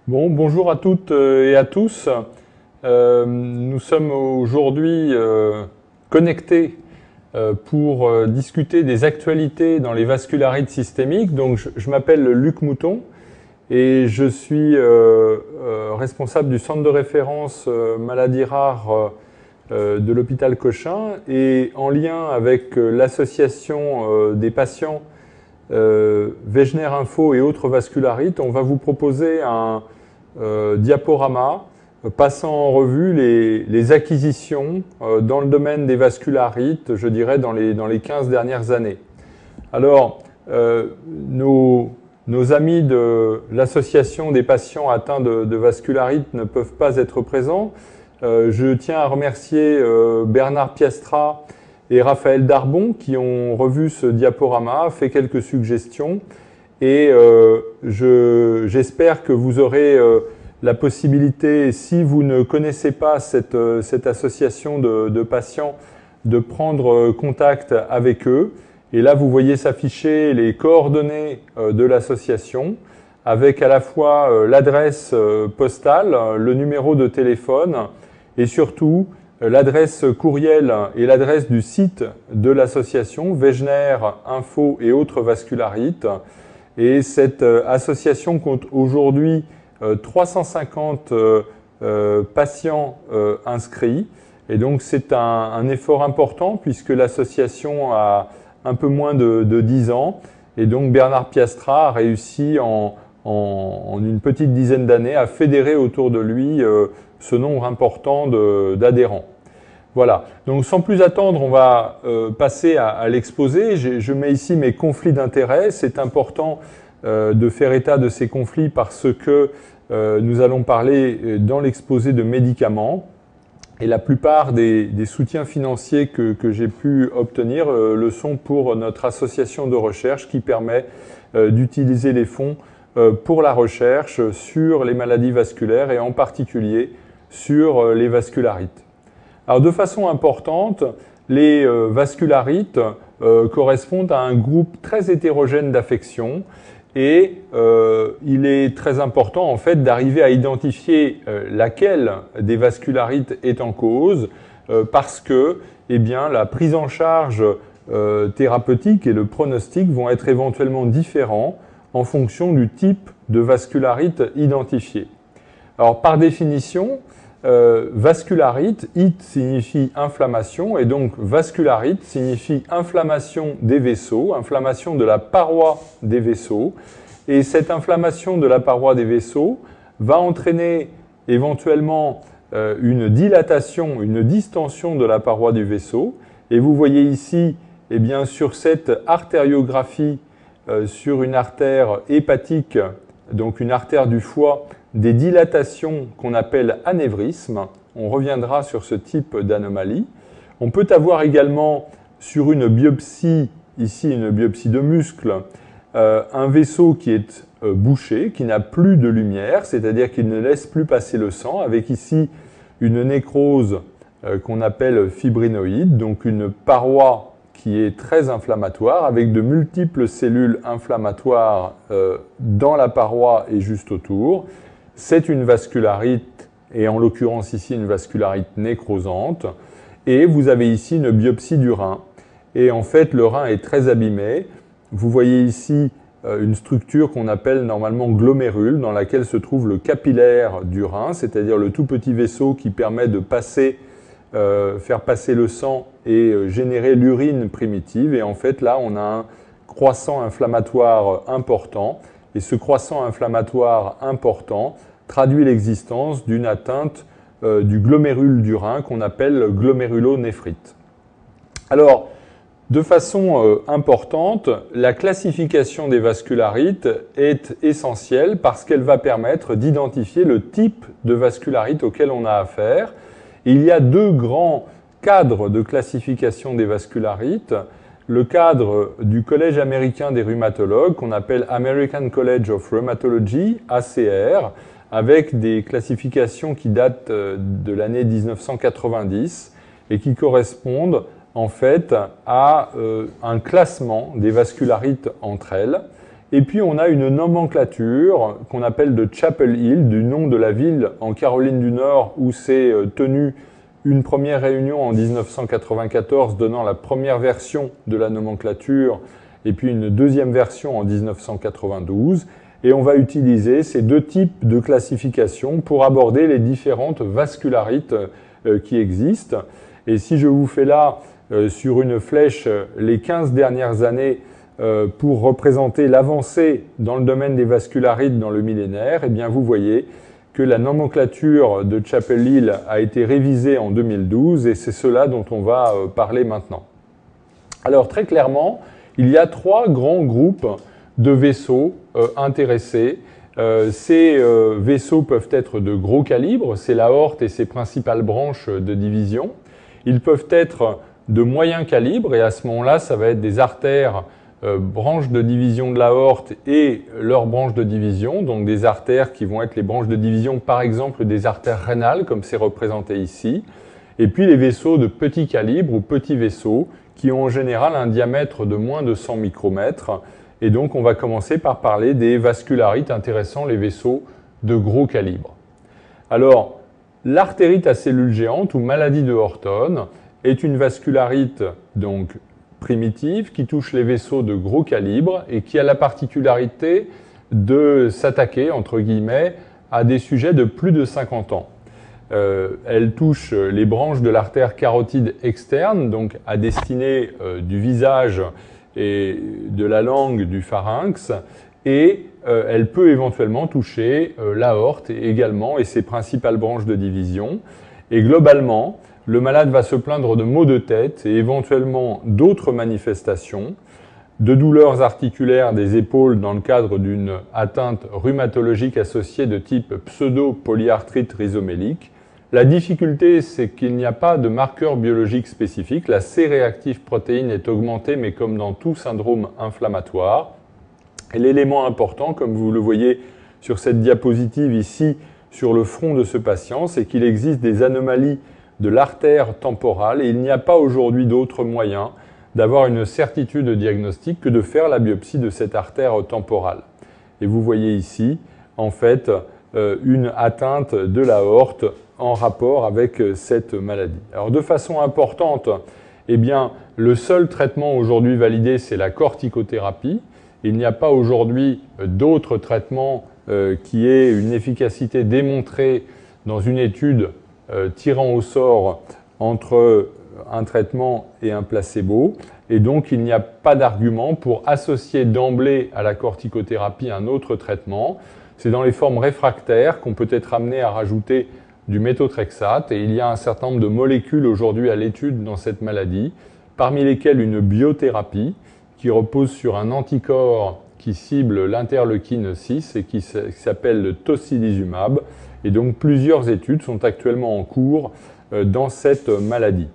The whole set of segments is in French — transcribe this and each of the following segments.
Bonjour à toutes et à tous. Nous sommes aujourd'hui connectés pour discuter des actualités dans les vascularites systémiques. Donc, je m'appelle Luc Mouton et je suis responsable du centre de référence maladies rares de l'hôpital Cochin, et en lien avec l'association des patients Wegener Info et autres vascularites, on va vous proposer un diaporama passant en revue les acquisitions dans le domaine des vascularites, je dirais dans les 15 dernières années. Alors, nos amis de l'association des patients atteints de vascularites ne peuvent pas être présents. Je tiens à remercier Bernard Piastra et Raphaël Darbon qui ont revu ce diaporama, fait quelques suggestions, et j'espère que vous aurez la possibilité, si vous ne connaissez pas cette association de patients, de prendre contact avec eux. Et là, vous voyez s'afficher les coordonnées de l'association, avec à la fois l'adresse postale, le numéro de téléphone, et surtout l'adresse courriel et l'adresse du site de l'association Wegener Info et autres vascularites. Et cette association compte aujourd'hui 350 patients inscrits. Et donc c'est un effort important puisque l'association a un peu moins de 10 ans. Et donc Bernard Piastra a réussi en une petite dizaine d'années à fédérer autour de lui ce nombre important d'adhérents. Voilà, donc sans plus attendre, on va passer à l'exposé. Je mets ici mes conflits d'intérêts. C'est important de faire état de ces conflits parce que nous allons parler dans l'exposé de médicaments. Et la plupart des soutiens financiers que j'ai pu obtenir le sont pour notre association de recherche qui permet d'utiliser les fonds pour la recherche sur les maladies vasculaires et en particulier sur les vascularites. Alors de façon importante, les vascularites correspondent à un groupe très hétérogène d'affections et il est très important en fait d'arriver à identifier laquelle des vascularites est en cause parce que eh bien, la prise en charge thérapeutique et le pronostic vont être éventuellement différents en fonction du type de vascularite identifié. Alors par définition, vascularite, it signifie inflammation, et donc vascularite signifie inflammation des vaisseaux, inflammation de la paroi des vaisseaux. Et cette inflammation de la paroi des vaisseaux va entraîner éventuellement une dilatation, une distension de la paroi du vaisseau. Et vous voyez ici, eh bien, sur cette artériographie, sur une artère hépatique, donc une artère du foie, des dilatations qu'on appelle anévrismes. On reviendra sur ce type d'anomalie. On peut avoir également sur une biopsie, ici une biopsie de muscle, un vaisseau qui est bouché, qui n'a plus de lumière, c'est-à-dire qu'il ne laisse plus passer le sang, avec ici une nécrose qu'on appelle fibrinoïde, donc une paroi qui est très inflammatoire, avec de multiples cellules inflammatoires dans la paroi et juste autour. C'est une vascularite, et en l'occurrence ici une vascularite nécrosante. Et vous avez ici une biopsie du rein. Et en fait, le rein est très abîmé. Vous voyez ici une structure qu'on appelle normalement glomérule, dans laquelle se trouve le capillaire du rein, c'est-à-dire le tout petit vaisseau qui permet de faire passer le sang et générer l'urine primitive. Et en fait, là, on a un croissant inflammatoire important. Et ce croissant inflammatoire important traduit l'existence d'une atteinte du glomérule du rein qu'on appelle glomérulonéphrite. Alors, de façon importante, la classification des vascularites est essentielle parce qu'elle va permettre d'identifier le type de vascularite auquel on a affaire. Il y a deux grands cadres de classification des vascularites. Le cadre du Collège américain des rhumatologues, qu'on appelle American College of Rheumatology, ACR, avec des classifications qui datent de l'année 1990 et qui correspondent en fait à un classement des vascularites entre elles. Et puis on a une nomenclature qu'on appelle de Chapel Hill, du nom de la ville en Caroline du Nord où s'est tenue une première réunion en 1994 donnant la première version de la nomenclature et puis une deuxième version en 1992. Et on va utiliser ces deux types de classification pour aborder les différentes vascularites qui existent. Et si je vous fais là, sur une flèche, les 15 dernières années pour représenter l'avancée dans le domaine des vascularites dans le millénaire, eh bien vous voyez que la nomenclature de Chapel Hill a été révisée en 2012 et c'est cela dont on va parler maintenant. Alors très clairement, il y a trois grands groupes de vaisseaux intéressés. Ces vaisseaux peuvent être de gros calibre, c'est l'aorte et ses principales branches de division. Ils peuvent être de moyen calibre et à ce moment-là, ça va être des artères, branches de division de l'aorte et leurs branches de division, donc des artères qui vont être les branches de division, par exemple des artères rénales, comme c'est représenté ici. Et puis les vaisseaux de petit calibre ou petits vaisseaux qui ont en général un diamètre de moins de 100 micromètres. Et donc, on va commencer par parler des vascularites intéressant les vaisseaux de gros calibre. Alors, l'artérite à cellules géantes ou maladie de Horton est une vascularite donc primitive qui touche les vaisseaux de gros calibre et qui a la particularité de s'attaquer, entre guillemets, à des sujets de plus de 50 ans. Elle touche les branches de l'artère carotide externe, donc à destinée du visage et de la langue du pharynx, et elle peut éventuellement toucher l'aorte également et ses principales branches de division. Et globalement, le malade va se plaindre de maux de tête et éventuellement d'autres manifestations, de douleurs articulaires des épaules dans le cadre d'une atteinte rhumatologique associée de type pseudo-polyarthrite rhizomélique. La difficulté, c'est qu'il n'y a pas de marqueur biologique spécifique. La C-réactive protéine est augmentée, mais comme dans tout syndrome inflammatoire. Et l'élément important, comme vous le voyez sur cette diapositive ici, sur le front de ce patient, c'est qu'il existe des anomalies de l'artère temporale et il n'y a pas aujourd'hui d'autre moyen d'avoir une certitude diagnostique que de faire la biopsie de cette artère temporale. Et vous voyez ici, en fait, une atteinte de l'aorte en rapport avec cette maladie. Alors de façon importante, eh bien, le seul traitement aujourd'hui validé, c'est la corticothérapie. Il n'y a pas aujourd'hui d'autres traitements qui aient une efficacité démontrée dans une étude tirant au sort entre un traitement et un placebo. Et donc, il n'y a pas d'argument pour associer d'emblée à la corticothérapie un autre traitement. C'est dans les formes réfractaires qu'on peut être amené à rajouter du méthotrexate et il y a un certain nombre de molécules aujourd'hui à l'étude dans cette maladie, parmi lesquelles une biothérapie qui repose sur un anticorps qui cible l'interleukine 6 et qui s'appelle le tocilizumab. Et donc plusieurs études sont actuellement en cours dans cette maladie.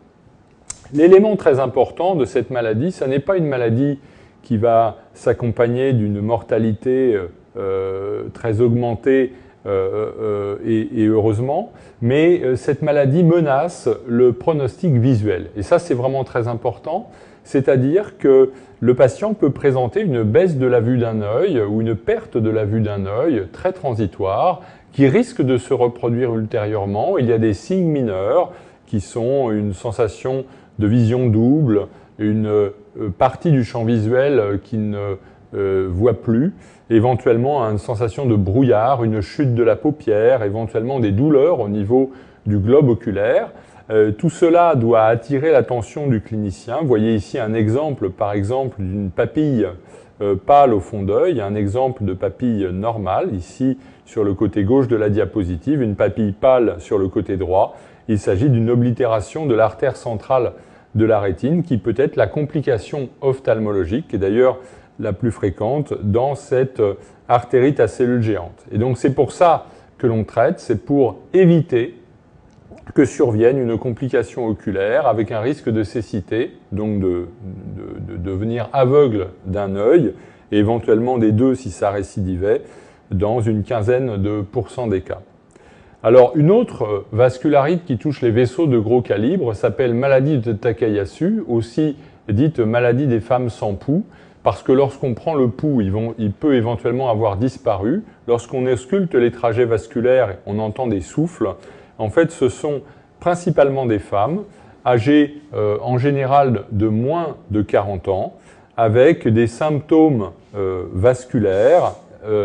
L'élément très important de cette maladie, ce n'est pas une maladie qui va s'accompagner d'une mortalité très augmentée et heureusement, mais cette maladie menace le pronostic visuel. Et ça, c'est vraiment très important, c'est-à-dire que le patient peut présenter une baisse de la vue d'un œil ou une perte de la vue d'un œil très transitoire qui risque de se reproduire ultérieurement. Il y a des signes mineurs qui sont une sensation de vision double, une partie du champ visuel qui ne voit plus, éventuellement une sensation de brouillard, une chute de la paupière, éventuellement des douleurs au niveau du globe oculaire. Tout cela doit attirer l'attention du clinicien. Vous voyez ici un exemple, par exemple, d'une papille pâle au fond d'œil, un exemple de papille normale, ici sur le côté gauche de la diapositive, une papille pâle sur le côté droit. Il s'agit d'une oblitération de l'artère centrale de la rétine qui peut être la complication ophtalmologique, qui est d'ailleurs la plus fréquente dans cette artérite à cellules géantes. Et donc c'est pour ça que l'on traite, c'est pour éviter que survienne une complication oculaire avec un risque de cécité, donc de devenir aveugle d'un œil, et éventuellement des deux si ça récidivait, dans une quinzaine de % des cas. Alors une autre vascularite qui touche les vaisseaux de gros calibre s'appelle maladie de Takayasu, aussi dite maladie des femmes sans pouls. parce que lorsqu'on prend le pouls, il peut éventuellement avoir disparu. Lorsqu'on ausculte les trajets vasculaires, on entend des souffles. En fait, ce sont principalement des femmes, âgées en général de moins de 40 ans, avec des symptômes vasculaires,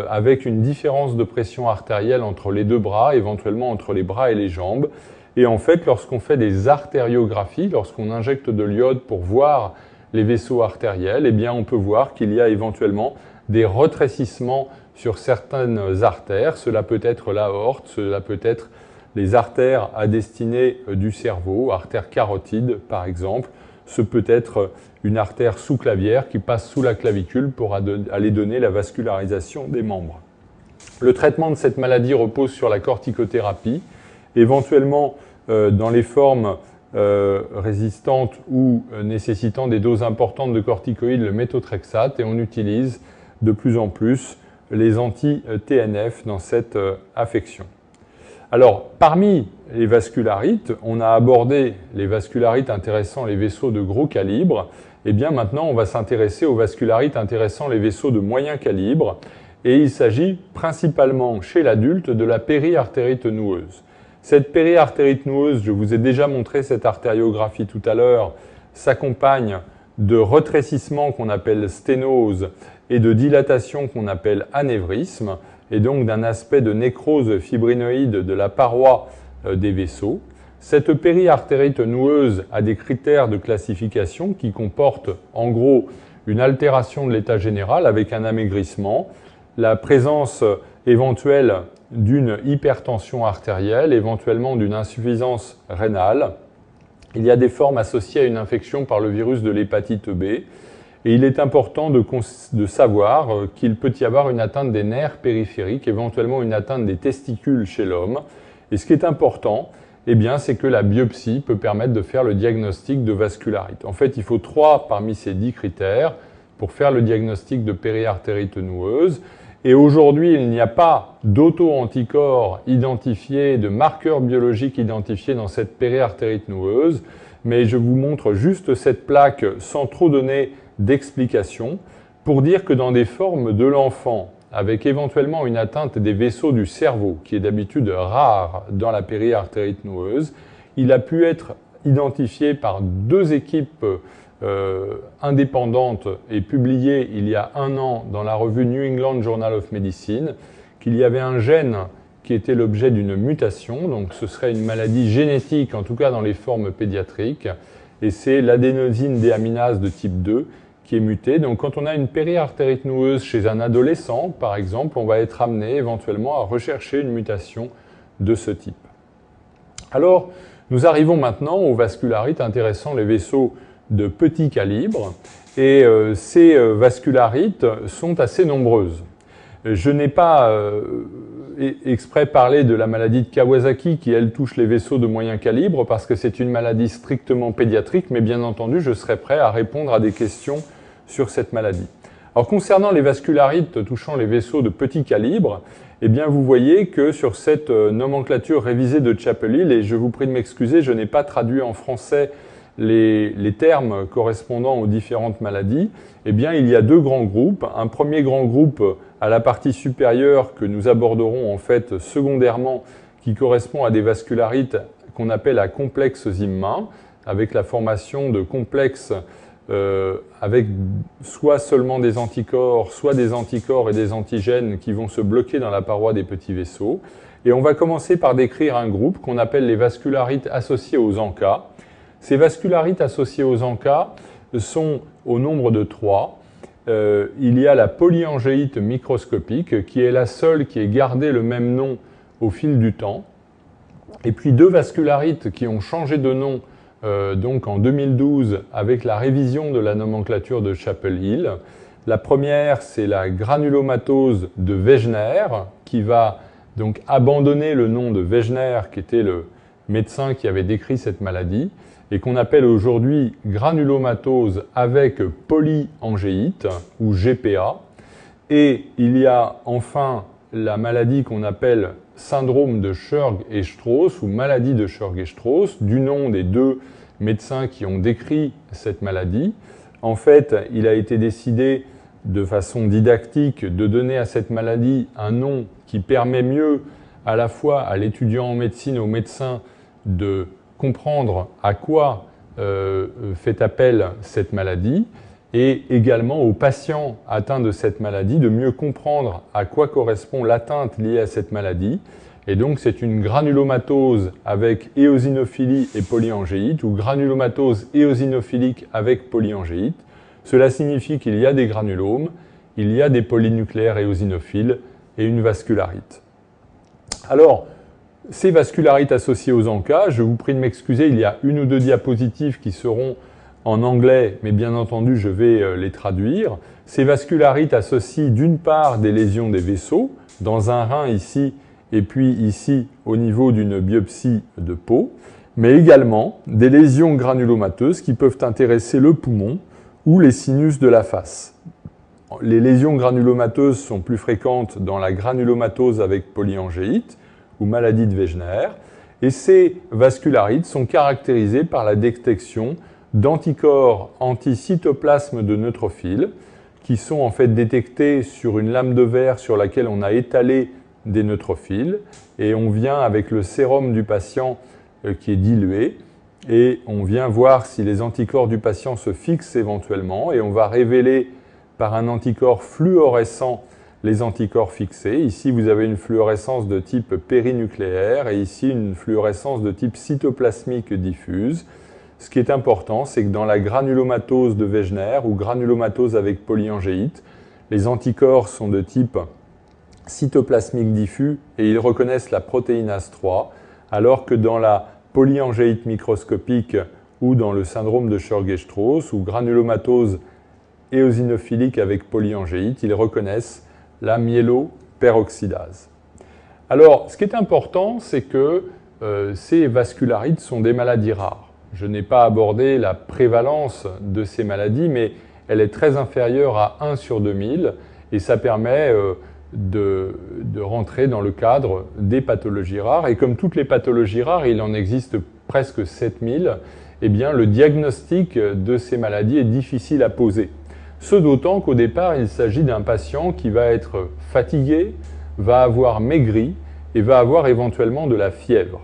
avec une différence de pression artérielle entre les deux bras, éventuellement entre les bras et les jambes. Et en fait, lorsqu'on fait des artériographies, lorsqu'on injecte de l'iode pour voir les vaisseaux artériels, eh bien, on peut voir qu'il y a éventuellement des retrécissements sur certaines artères. Cela peut être l'aorte, cela peut être les artères à destinée du cerveau, artère carotide par exemple. Ce peut être une artère sous-clavière qui passe sous la clavicule pour aller donner la vascularisation des membres. Le traitement de cette maladie repose sur la corticothérapie, éventuellement dans les formes résistantes ou nécessitant des doses importantes de corticoïdes, le méthotrexate, et on utilise de plus en plus les anti-TNF dans cette affection. Alors, parmi les vascularites, on a abordé les vascularites intéressant les vaisseaux de gros calibre. Et bien maintenant, on va s'intéresser aux vascularites intéressant les vaisseaux de moyen calibre. Et il s'agit principalement chez l'adulte de la périartérite noueuse. Cette périartérite noueuse, je vous ai déjà montré cette artériographie tout à l'heure, s'accompagne de retrécissement qu'on appelle sténose et de dilatation qu'on appelle anévrisme, et donc d'un aspect de nécrose fibrinoïde de la paroi des vaisseaux. Cette périartérite noueuse a des critères de classification qui comportent en gros une altération de l'état général avec un amaigrissement, la présence éventuelle d'une hypertension artérielle, éventuellement d'une insuffisance rénale. Il y a des formes associées à une infection par le virus de l'hépatite B. Et il est important de savoir qu'il peut y avoir une atteinte des nerfs périphériques, éventuellement une atteinte des testicules chez l'homme. Et ce qui est important, eh bien, c'est que la biopsie peut permettre de faire le diagnostic de vascularite. En fait, il faut 3 parmi ces 10 critères pour faire le diagnostic de périartérite noueuse. Et aujourd'hui, il n'y a pas d'auto-anticorps identifiés, de marqueurs biologiques identifiés dans cette périartérite noueuse, mais je vous montre juste cette plaque sans trop donner d'explication pour dire que dans des formes de l'enfant, avec éventuellement une atteinte des vaisseaux du cerveau, qui est d'habitude rare dans la périartérite noueuse, il a pu être identifié par 2 équipes indépendantes et publié il y a 1 an dans la revue New England Journal of Medicine, qu'il y avait un gène qui était l'objet d'une mutation, donc ce serait une maladie génétique, en tout cas dans les formes pédiatriques, et c'est l'adénosine déaminase de type 2 qui est mutée. Donc quand on a une périartérite noueuse chez un adolescent, par exemple, on va être amené éventuellement à rechercher une mutation de ce type. Alors, nous arrivons maintenant aux vascularites intéressant les vaisseaux de petit calibre, et ces vascularites sont assez nombreuses. Je n'ai pas exprès parlé de la maladie de Kawasaki qui, elle, touche les vaisseaux de moyen calibre parce que c'est une maladie strictement pédiatrique, mais bien entendu, je serai prêt à répondre à des questions sur cette maladie. Alors, concernant les vascularites touchant les vaisseaux de petit calibre, eh bien, vous voyez que sur cette nomenclature révisée de Chapel-Hill, et je vous prie de m'excuser, je n'ai pas traduit en français les termes correspondant aux différentes maladies, eh bien, il y a 2 grands groupes. Un premier grand groupe à la partie supérieure que nous aborderons en fait secondairement, qui correspond à des vascularites qu'on appelle à complexe Zimmer, avec la formation de complexes avec soit seulement des anticorps, soit des anticorps et des antigènes qui vont se bloquer dans la paroi des petits vaisseaux. Et on va commencer par décrire un groupe qu'on appelle les vascularites associées aux ANCA. Ces vascularites associées aux ANCA sont au nombre de 3. Il y a la polyangéite microscopique, qui est la seule qui ait gardé le même nom au fil du temps. Et puis 2 vascularites qui ont changé de nom donc en 2012 avec la révision de la nomenclature de Chapel-Hill. La première, c'est la granulomatose de Wegener, qui va donc abandonner le nom de Wegener, qui était le médecin qui avait décrit cette maladie, et qu'on appelle aujourd'hui granulomatose avec polyangéite, ou GPA. Et il y a enfin la maladie qu'on appelle syndrome de Churg et Strauss, ou maladie de Churg et Strauss, du nom des 2 médecins qui ont décrit cette maladie. en fait, il a été décidé de façon didactique de donner à cette maladie un nom qui permet mieux à la fois à l'étudiant en médecine, au médecin, de comprendre à quoi fait appel cette maladie, et également aux patients atteints de cette maladie de mieux comprendre à quoi correspond l'atteinte liée à cette maladie. Et donc c'est une granulomatose avec éosinophilie et polyangéite, ou granulomatose éosinophilique avec polyangéite. Cela signifie qu'il y a des granulomes, il y a des polynucléaires éosinophiles et une vascularite. Alors, ces vascularites associées aux ANCA, je vous prie de m'excuser, il y a une ou deux diapositives qui seront en anglais, mais bien entendu, je vais les traduire. Ces vascularites associent d'une part des lésions des vaisseaux, dans un rein ici, et puis ici au niveau d'une biopsie de peau, mais également des lésions granulomateuses qui peuvent intéresser le poumon ou les sinus de la face. Les lésions granulomateuses sont plus fréquentes dans la granulomatose avec polyangéite ou maladie de Wegener, et ces vascularites sont caractérisées par la détection d'anticorps anti-cytoplasme de neutrophiles qui sont en fait détectés sur une lame de verre sur laquelle on a étalé des neutrophiles, et on vient avec le sérum du patient qui est dilué, et on vient voir si les anticorps du patient se fixent éventuellement, et on va révéler par un anticorps fluorescent les anticorps fixés. Ici, vous avez une fluorescence de type périnucléaire, et ici une fluorescence de type cytoplasmique diffuse. Ce qui est important, c'est que dans la granulomatose de Wegener, ou granulomatose avec polyangéite, les anticorps sont de type cytoplasmique diffus et ils reconnaissent la protéinase 3, alors que dans la polyangéite microscopique ou dans le syndrome de Churg-Strauss ou granulomatose éosinophilique avec polyangéite, ils reconnaissent la myéloperoxydase. Alors, ce qui est important, c'est que ces vascularites sont des maladies rares. Je n'ai pas abordé la prévalence de ces maladies, mais elle est très inférieure à 1 sur 2000, et ça permet de rentrer dans le cadre des pathologies rares. Et comme toutes les pathologies rares, il en existe presque 7000, eh bien, le diagnostic de ces maladies est difficile à poser. Ce d'autant qu'au départ, il s'agit d'un patient qui va être fatigué, va avoir maigri et va avoir éventuellement de la fièvre.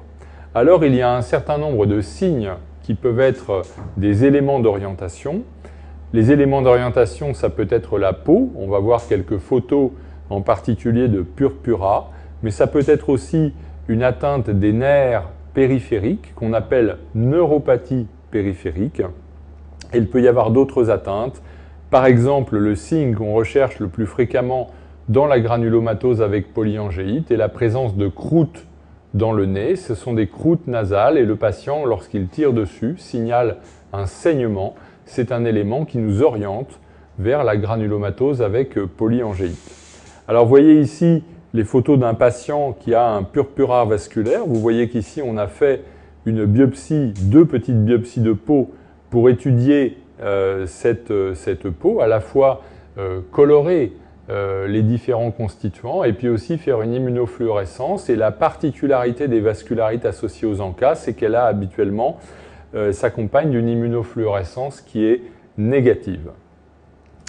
Alors, il y a un certain nombre de signes qui peuvent être des éléments d'orientation. Les éléments d'orientation, ça peut être la peau. On va voir quelques photos en particulier de purpura, mais ça peut être aussi une atteinte des nerfs périphériques qu'on appelle neuropathie périphérique. Et il peut y avoir d'autres atteintes. Par exemple, le signe qu'on recherche le plus fréquemment dans la granulomatose avec polyangéite est la présence de croûtes dans le nez. Ce sont des croûtes nasales et le patient, lorsqu'il tire dessus, signale un saignement. C'est un élément qui nous oriente vers la granulomatose avec polyangéite. Alors, vous voyez ici les photos d'un patient qui a un purpura vasculaire. Vous voyez qu'ici, on a fait une biopsie, 2 petites biopsies de peau pour étudier cette peau, à la fois colorer les différents constituants et puis aussi faire une immunofluorescence. Et la particularité des vascularites associées aux ANCA, c'est qu'elle a habituellement s'accompagne d'une immunofluorescence qui est négative.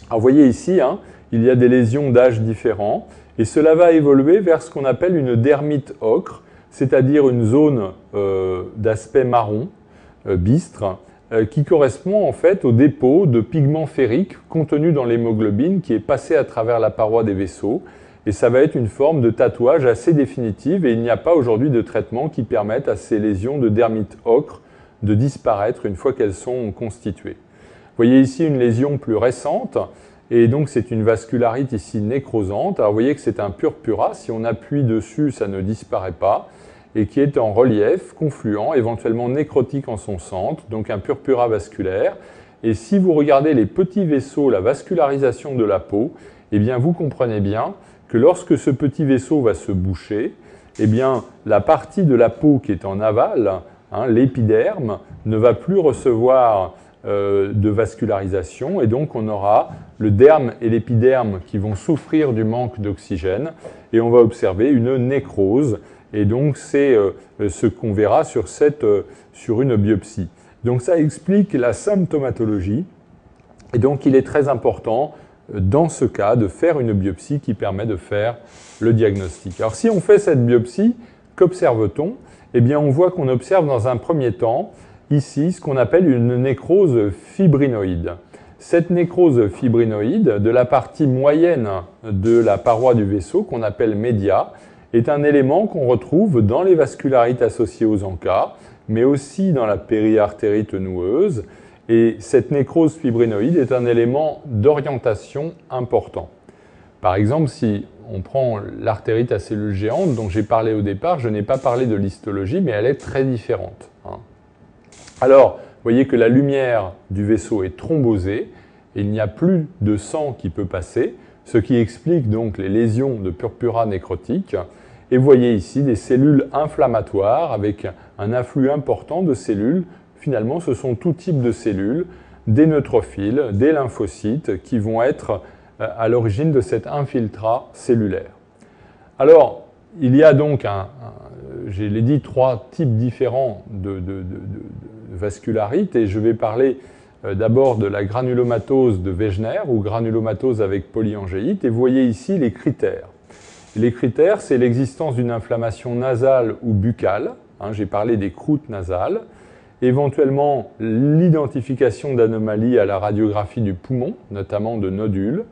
Alors, vous voyez ici, hein, il y a des lésions d'âge différents et cela va évoluer vers ce qu'on appelle une dermite ocre, c'est-à-dire une zone d'aspect marron, bistre, qui correspond en fait au dépôt de pigments ferriques contenus dans l'hémoglobine qui est passé à travers la paroi des vaisseaux. Et ça va être une forme de tatouage assez définitive et il n'y a pas aujourd'hui de traitement qui permette à ces lésions de dermite ocre de disparaître une fois qu'elles sont constituées. Vous voyez ici une lésion plus récente et donc c'est une vascularite ici nécrosante. Alors vous voyez que c'est un purpura, si on appuie dessus ça ne disparaît pas et qui est en relief, confluent, éventuellement nécrotique en son centre, donc un purpura vasculaire. Et si vous regardez les petits vaisseaux, la vascularisation de la peau, eh bien vous comprenez bien que lorsque ce petit vaisseau va se boucher, eh bien la partie de la peau qui est en aval, hein, l'épiderme, ne va plus recevoir de vascularisation et donc on aura le derme et l'épiderme qui vont souffrir du manque d'oxygène et on va observer une nécrose. Et donc, c'est ce qu'on verra sur une biopsie. Donc, ça explique la symptomatologie. Et donc, il est très important, dans ce cas, de faire une biopsie qui permet de faire le diagnostic. Alors, si on fait cette biopsie, qu'observe-t-on? Eh bien, on voit qu'on observe dans un premier temps, ici, ce qu'on appelle une nécrose fibrinoïde. Cette nécrose fibrinoïde, de la partie moyenne de la paroi du vaisseau, qu'on appelle média, est un élément qu'on retrouve dans les vascularites associées aux ANCA, mais aussi dans la périartérite noueuse. Et cette nécrose fibrinoïde est un élément d'orientation important. Par exemple, si on prend l'artérite à cellules géantes dont j'ai parlé au départ, je n'ai pas parlé de l'histologie, mais elle est très différente. Alors, vous voyez que la lumière du vaisseau est thrombosée, et il n'y a plus de sang qui peut passer, ce qui explique donc les lésions de purpura nécrotique. Et vous voyez ici des cellules inflammatoires avec un afflux important de cellules. Finalement, ce sont tout type de cellules, des neutrophiles, des lymphocytes qui vont être à l'origine de cet infiltrat cellulaire. Alors, il y a donc, je l'ai dit, 3 types différents de vascularites et je vais parler d'abord de la granulomatose de Wegener ou granulomatose avec polyangéite et vous voyez ici les critères. Les critères, c'est l'existence d'une inflammation nasale ou buccale, j'ai parlé des croûtes nasales, éventuellement l'identification d'anomalies à la radiographie du poumon, notamment de nodules,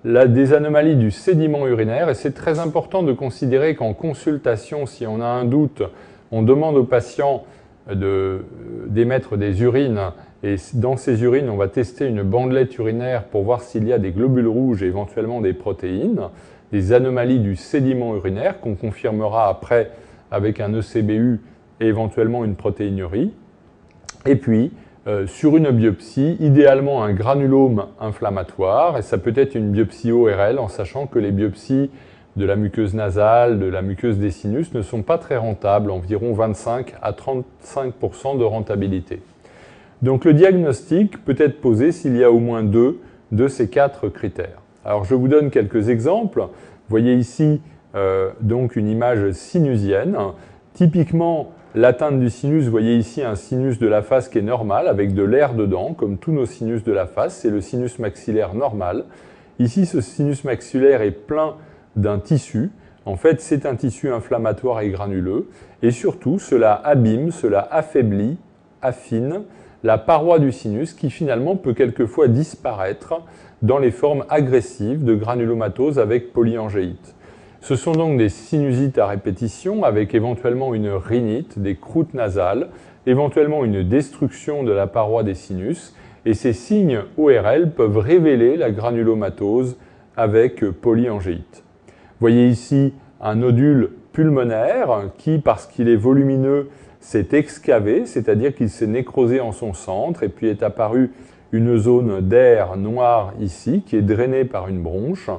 des anomalies du sédiment urinaire, et c'est très important de considérer qu'en consultation, si on a un doute, on demande au patient d'émettre des urines, et dans ces urines, on va tester une bandelette urinaire pour voir s'il y a des globules rouges et éventuellement des protéines, des anomalies du sédiment urinaire qu'on confirmera après avec un ECBU et éventuellement une protéinurie. Et puis, sur une biopsie, idéalement un granulome inflammatoire, et ça peut être une biopsie ORL, en sachant que les biopsies de la muqueuse nasale, de la muqueuse des sinus ne sont pas très rentables, environ 25 à 35% de rentabilité. Donc le diagnostic peut être posé s'il y a au moins 2 de ces 4 critères. Alors je vous donne quelques exemples. Vous voyez ici donc une image sinusienne. Typiquement, l'atteinte du sinus, vous voyez ici un sinus de la face qui est normal, avec de l'air dedans, comme tous nos sinus de la face, c'est le sinus maxillaire normal. Ici, ce sinus maxillaire est plein d'un tissu. En fait, c'est un tissu inflammatoire et granuleux. Et surtout, cela abîme, cela affaiblit, affine la paroi du sinus qui finalement peut quelquefois disparaître dans les formes agressives de granulomatose avec polyangéite. Ce sont donc des sinusites à répétition avec éventuellement une rhinite, des croûtes nasales, éventuellement une destruction de la paroi des sinus. Et ces signes ORL peuvent révéler la granulomatose avec polyangéite. Vous voyez ici un nodule pulmonaire qui, parce qu'il est volumineux, s'est excavé, c'est-à-dire qu'il s'est nécrosé en son centre et puis est apparue une zone d'air noir ici qui est drainée par une bronche.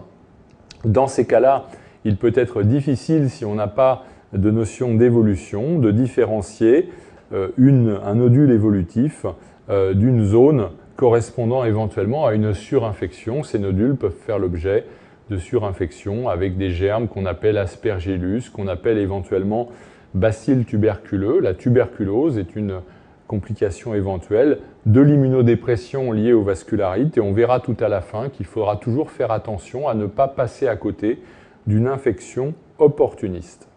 Dans ces cas-là, il peut être difficile, si on n'a pas de notion d'évolution, de différencier un nodule évolutif d'une zone correspondant éventuellement à une surinfection. Ces nodules peuvent faire l'objet de surinfection avec des germes qu'on appelle aspergillus, qu'on appelle éventuellement bacilles tuberculeux. La tuberculose est une complication éventuelle de l'immunodépression liée aux vascularites et on verra tout à la fin qu'il faudra toujours faire attention à ne pas passer à côté d'une infection opportuniste.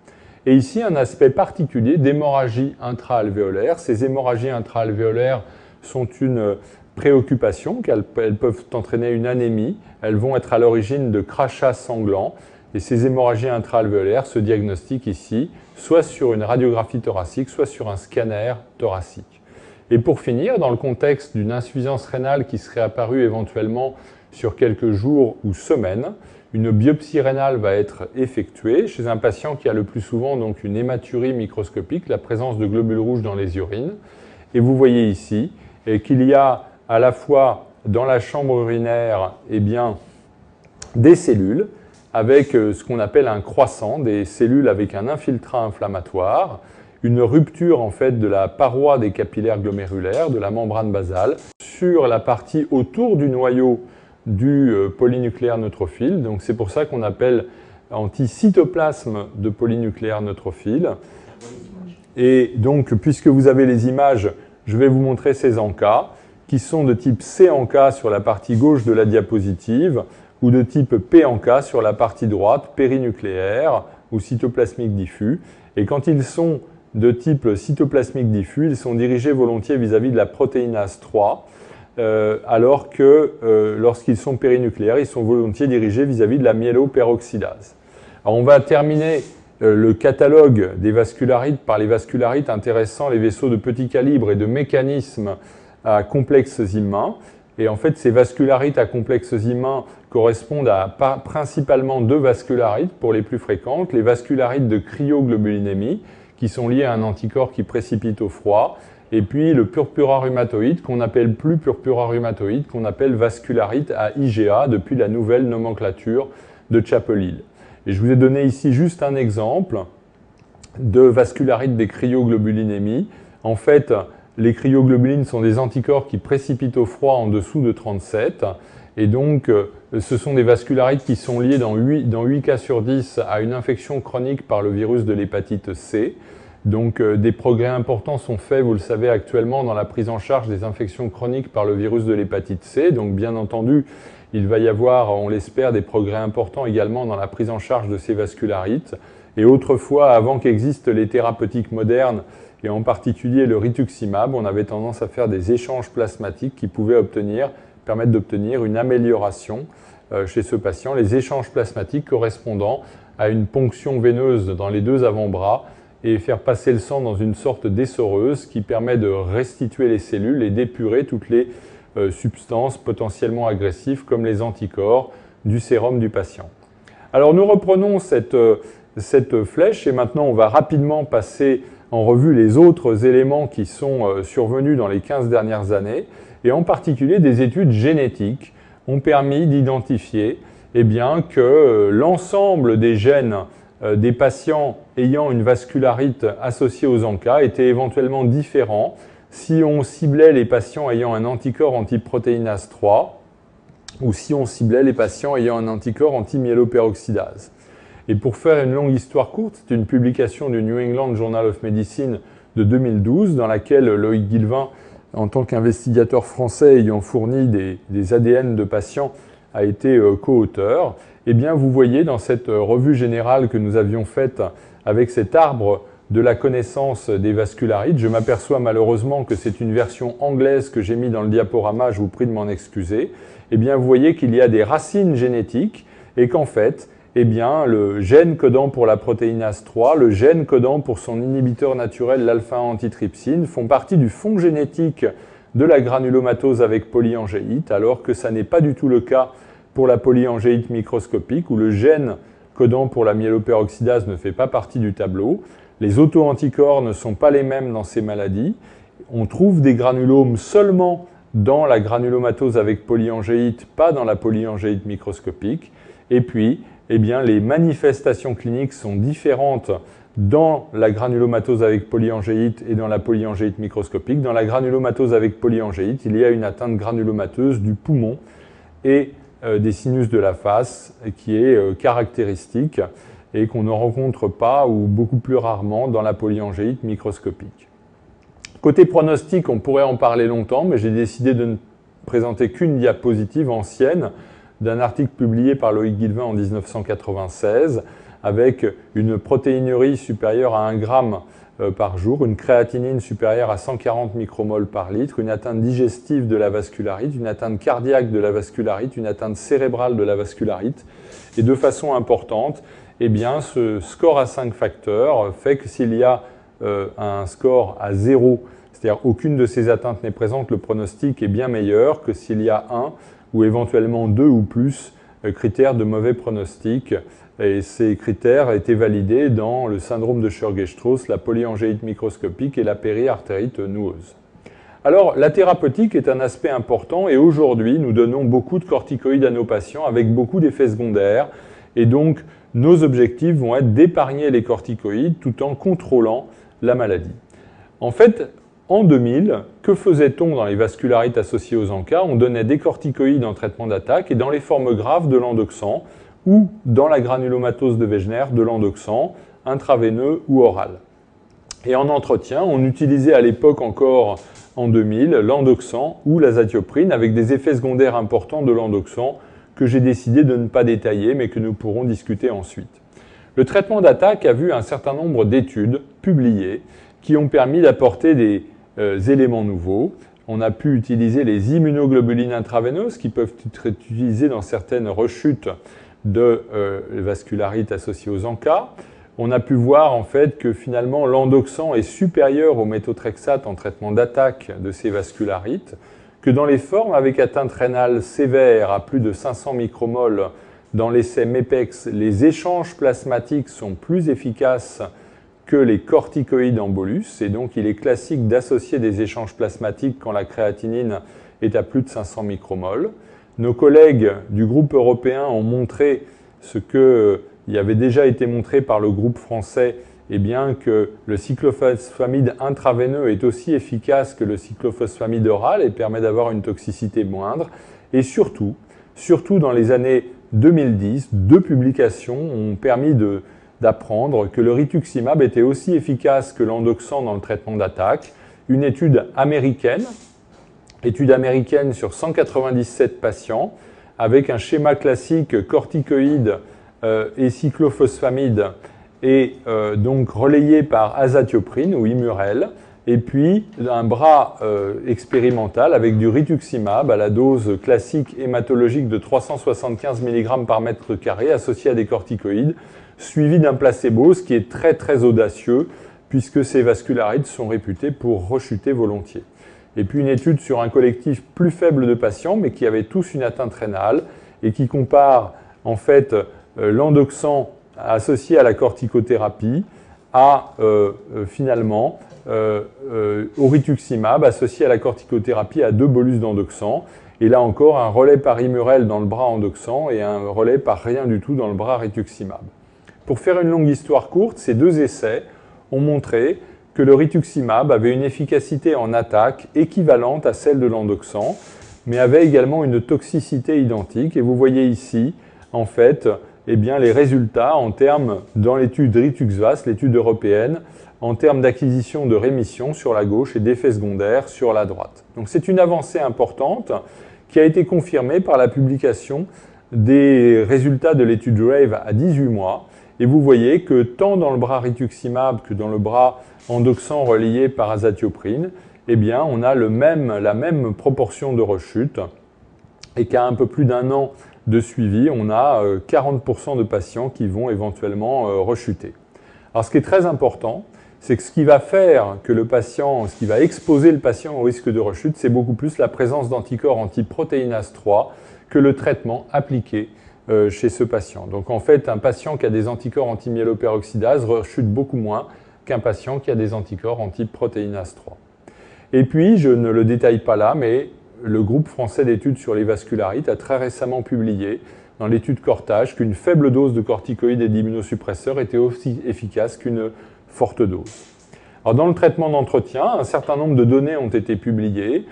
Et ici, un aspect particulier d'hémorragie intra-alvéolaire. Ces hémorragies intra-alvéolaires sont une préoccupation, elles peuvent entraîner une anémie, elles vont être à l'origine de crachats sanglants, et ces hémorragies intra-alvéolaires se diagnostiquent ici, soit sur une radiographie thoracique, soit sur un scanner thoracique. Et pour finir, dans le contexte d'une insuffisance rénale qui serait apparue éventuellement sur quelques jours ou semaines, une biopsie rénale va être effectuée chez un patient qui a le plus souvent donc une hématurie microscopique, la présence de globules rouges dans les urines. Et vous voyez ici qu'il y a à la fois dans la chambre urinaire des cellules avec ce qu'on appelle un croissant, des cellules avec un infiltrat inflammatoire, une rupture en fait de la paroi des capillaires glomérulaires, de la membrane basale, sur la partie autour du noyau du polynucléaire neutrophile. Donc c'est pour ça qu'on appelle anticytoplasme de polynucléaire neutrophile. Et donc, puisque vous avez les images, je vais vous montrer ces ANCA. qui sont de type C en K sur la partie gauche de la diapositive ou de type P en K sur la partie droite, périnucléaire ou cytoplasmique diffus. Et quand ils sont de type cytoplasmique diffus, ils sont dirigés volontiers vis-à-vis de la protéinase 3, alors que lorsqu'ils sont périnucléaires, ils sont volontiers dirigés vis-à-vis de la myéloperoxydase. Alors on va terminer le catalogue des vascularites par les vascularites intéressant les vaisseaux de petit calibre et de mécanismes à complexes immuns. Et en fait, ces vascularites à complexes immuns correspondent à principalement deux vascularites pour les plus fréquentes, les vascularites de cryoglobulinémie, qui sont liées à un anticorps qui précipite au froid, et puis le purpura rhumatoïde, qu'on appelle plus purpura rhumatoïde, qu'on appelle vascularite à IgA depuis la nouvelle nomenclature de Chapel-Hill. Et je vous ai donné ici juste un exemple de vascularite des cryoglobulinémies. En fait, les cryoglobulines sont des anticorps qui précipitent au froid en dessous de 37. Et donc, ce sont des vascularites qui sont liées dans 8 cas sur 10 à une infection chronique par le virus de l'hépatite C. Donc, des progrès importants sont faits, vous le savez actuellement, dans la prise en charge des infections chroniques par le virus de l'hépatite C. Donc, bien entendu, il va y avoir, on l'espère, des progrès importants également dans la prise en charge de ces vascularites. Et autrefois, avant qu'existent les thérapeutiques modernes, et en particulier le rituximab, on avait tendance à faire des échanges plasmatiques qui pouvaient permettre d'obtenir une amélioration chez ce patient. Les échanges plasmatiques correspondant à une ponction veineuse dans les deux avant-bras et faire passer le sang dans une sorte d'essoreuse qui permet de restituer les cellules et d'épurer toutes les substances potentiellement agressives comme les anticorps du sérum du patient. Alors nous reprenons cette flèche et maintenant on va rapidement passer en revue les autres éléments qui sont survenus dans les 15 dernières années, et en particulier des études génétiques ont permis d'identifier que l'ensemble des gènes des patients ayant une vascularite associée aux ANCA étaient éventuellement différents si on ciblait les patients ayant un anticorps antiprotéinase 3 ou si on ciblait les patients ayant un anticorps anti-myéloperoxydase. Et pour faire une longue histoire courte, c'est une publication du New England Journal of Medicine de 2012 dans laquelle Loïc Guilvin, en tant qu'investigateur français ayant fourni des ADN de patients, a été co-auteur. Eh bien, vous voyez dans cette revue générale que nous avions faite avec cet arbre de la connaissance des vascularites, je m'aperçois malheureusement que c'est une version anglaise que j'ai mis dans le diaporama, je vous prie de m'en excuser. Eh bien, vous voyez qu'il y a des racines génétiques et qu'en fait, le gène codant pour la protéinase 3, le gène codant pour son inhibiteur naturel, l'alpha-antitrypsine, font partie du fond génétique de la granulomatose avec polyangéite, alors que ça n'est pas du tout le cas pour la polyangéite microscopique, où le gène codant pour la myéloperoxydase ne fait pas partie du tableau. Les auto-anticorps ne sont pas les mêmes dans ces maladies. On trouve des granulomes seulement dans la granulomatose avec polyangéite, pas dans la polyangéite microscopique. Et puis, les manifestations cliniques sont différentes dans la granulomatose avec polyangéite et dans la polyangéite microscopique. Dans la granulomatose avec polyangéite, il y a une atteinte granulomateuse du poumon et des sinus de la face qui est caractéristique et qu'on ne rencontre pas ou beaucoup plus rarement dans la polyangéite microscopique. Côté pronostic, on pourrait en parler longtemps, mais j'ai décidé de ne présenter qu'une diapositive ancienne d'un article publié par Loïc Guilvin en 1996 avec une protéinurie supérieure à 1 gramme par jour, une créatinine supérieure à 140 micromoles par litre, une atteinte digestive de la vascularite, une atteinte cardiaque de la vascularite, une atteinte cérébrale de la vascularite. Et de façon importante, ce score à 5 facteurs fait que s'il y a un score à 0, c'est-à-dire aucune de ces atteintes n'est présente, le pronostic est bien meilleur que s'il y a 1 ou éventuellement 2 ou plus critères de mauvais pronostic. Et ces critères étaient validés dans le syndrome de Churg-Strauss, la polyangéite microscopique et la périartérite noueuse. Alors, la thérapeutique est un aspect important et aujourd'hui, nous donnons beaucoup de corticoïdes à nos patients avec beaucoup d'effets secondaires. Et donc, nos objectifs vont être d'épargner les corticoïdes tout en contrôlant la maladie. En fait, en 2000, que faisait-on dans les vascularites associées aux ANCA? On donnait des corticoïdes en traitement d'attaque et dans les formes graves de l'endoxan ou dans la granulomatose de Wegener de l'endoxan, intraveineux ou oral. Et en entretien, on utilisait à l'époque encore en 2000, l'endoxan ou l'azatioprine, avec des effets secondaires importants de l'endoxan que j'ai décidé de ne pas détailler, mais que nous pourrons discuter ensuite. Le traitement d'attaque a vu un certain nombre d'études publiées qui ont permis d'apporter des éléments nouveaux. On a pu utiliser les immunoglobulines intraveineuses qui peuvent être utilisées dans certaines rechutes de vascularite associées aux ANCA. On a pu voir en fait que finalement l'endoxan est supérieur au méthotrexate en traitement d'attaque de ces vascularites, que dans les formes avec atteinte rénale sévère à plus de 500 micromoles dans l'essai MEPEX, les échanges plasmatiques sont plus efficaces que les corticoïdes en bolus, et donc il est classique d'associer des échanges plasmatiques quand la créatinine est à plus de 500 micromoles. Nos collègues du groupe européen ont montré ce qui avait déjà été montré par le groupe français, eh bien que le cyclophosphamide intraveineux est aussi efficace que le cyclophosphamide oral et permet d'avoir une toxicité moindre. Et surtout dans les années 2010, 2 publications ont permis d'apprendre que le rituximab était aussi efficace que l'endoxan dans le traitement d'attaque. Une étude américaine sur 197 patients, avec un schéma classique corticoïde et cyclophosphamide, et donc relayé par azatioprine ou Immurel, et puis un bras expérimental avec du rituximab à la dose classique hématologique de 375 mg par mètre carré associé à des corticoïdes, suivi d'un placebo, ce qui est très très audacieux puisque ces vascularites sont réputées pour rechuter volontiers. Et puis une étude sur un collectif plus faible de patients mais qui avaient tous une atteinte rénale et qui compare en fait l'endoxan associé à la corticothérapie à finalement au rituximab associé à la corticothérapie à 2 bolus d'endoxan. Et là encore, un relais par Immurel dans le bras endoxan et un relais par rien du tout dans le bras rituximab. Pour faire une longue histoire courte, ces 2 essais ont montré que le rituximab avait une efficacité en attaque équivalente à celle de l'endoxan, mais avait également une toxicité identique. Et vous voyez ici, en fait, eh bien, les résultats en termes, dans l'étude RITUXVAS, l'étude européenne, en termes d'acquisition de rémission sur la gauche et d'effets secondaires sur la droite. Donc c'est une avancée importante qui a été confirmée par la publication des résultats de l'étude RAVE à 18 mois. Et vous voyez que tant dans le bras rituximab que dans le bras endoxan relayé par azatioprine, eh bien, on a la même proportion de rechute et qu'à un peu plus d'1 an de suivi, on a 40% de patients qui vont éventuellement rechuter. Alors ce qui est très important, c'est que ce qui va faire que le patient, ce qui va exposer le patient au risque de rechute, c'est beaucoup plus la présence d'anticorps anti-protéinase 3 que le traitement appliqué chez ce patient. Donc en fait, un patient qui a des anticorps anti-myéloperoxydase rechute beaucoup moins qu'un patient qui a des anticorps anti-protéinase 3. Et puis, je ne le détaille pas là, mais le groupe français d'études sur les vascularites a très récemment publié dans l'étude Cortage qu'une faible dose de corticoïdes et d'immunosuppresseurs était aussi efficace qu'une forte dose. Alors dans le traitement d'entretien, un certain nombre de données ont été publiées.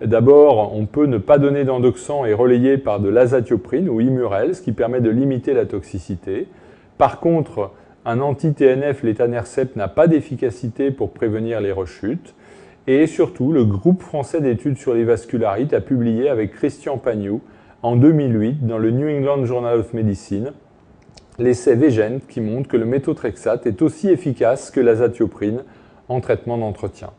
D'abord, on peut ne pas donner d'endoxan et relayer par de l'azatioprine ou Immurel, ce qui permet de limiter la toxicité. Par contre, un anti-TNF, l'étanercept, n'a pas d'efficacité pour prévenir les rechutes. Et surtout, le groupe français d'études sur les vascularites a publié avec Christian Pagnoux en 2008 dans le New England Journal of Medicine l'essai VEGENT qui montre que le méthotrexate est aussi efficace que l'azatioprine en traitement d'entretien.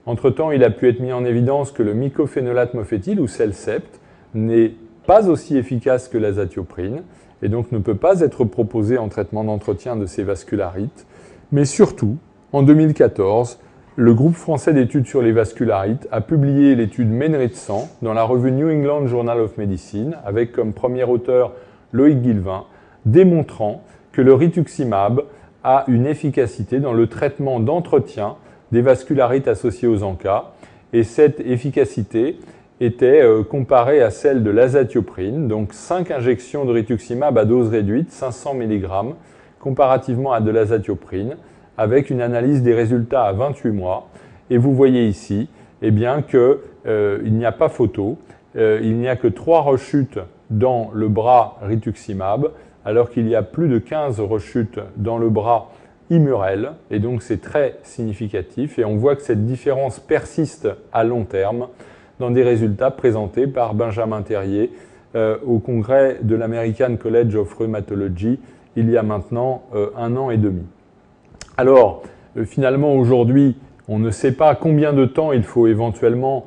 Entre-temps, il a pu être mis en évidence que le mycophénolate mofétyl ou CellCept n'est pas aussi efficace que l'azatioprine et donc ne peut pas être proposé en traitement d'entretien de ces vascularites. Mais surtout, en 2014, le groupe français d'études sur les vascularites a publié l'étude MENRIT 100 dans la revue New England Journal of Medicine avec comme premier auteur Loïc Guilvin, démontrant que le rituximab a une efficacité dans le traitement d'entretien des vascularites associées aux ANCA, et cette efficacité était comparée à celle de l'azatioprine, donc 5 injections de rituximab à dose réduite, 500 mg, comparativement à de l'azatioprine, avec une analyse des résultats à 28 mois. Et vous voyez ici eh bien, qu'il n'y a pas photo, il n'y a que 3 rechutes dans le bras rituximab, alors qu'il y a plus de 15 rechutes dans le bras immurel, et donc c'est très significatif, et on voit que cette différence persiste à long terme dans des résultats présentés par Benjamin Terrier au congrès de l'American College of Rheumatology il y a maintenant 1 an et demi. Alors, finalement, aujourd'hui, on ne sait pas combien de temps il faut éventuellement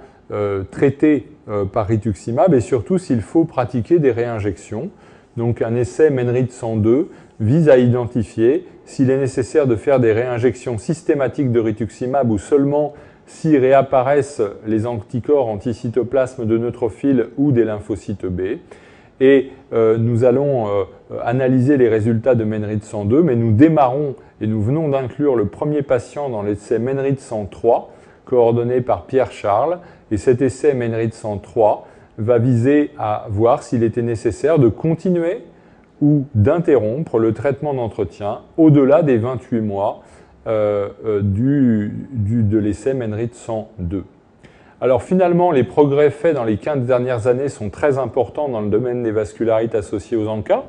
traiter par rituximab et surtout s'il faut pratiquer des réinjections. Donc, un essai MENRIT 102 vise à identifier s'il est nécessaire de faire des réinjections systématiques de rituximab ou seulement si réapparaissent les anticorps anticytoplasme de neutrophils ou des lymphocytes B. Et nous allons analyser les résultats de MENRIT 102, mais nous démarrons et nous venons d'inclure le premier patient dans l'essai MENRIT 103, coordonné par Pierre Charles. Et cet essai MENRIT 103 va viser à voir s'il était nécessaire de continuer ou d'interrompre le traitement d'entretien au-delà des 28 mois de l'essai MENRIT 102. Alors finalement, les progrès faits dans les 15 dernières années sont très importants dans le domaine des vascularites associées aux ANCA.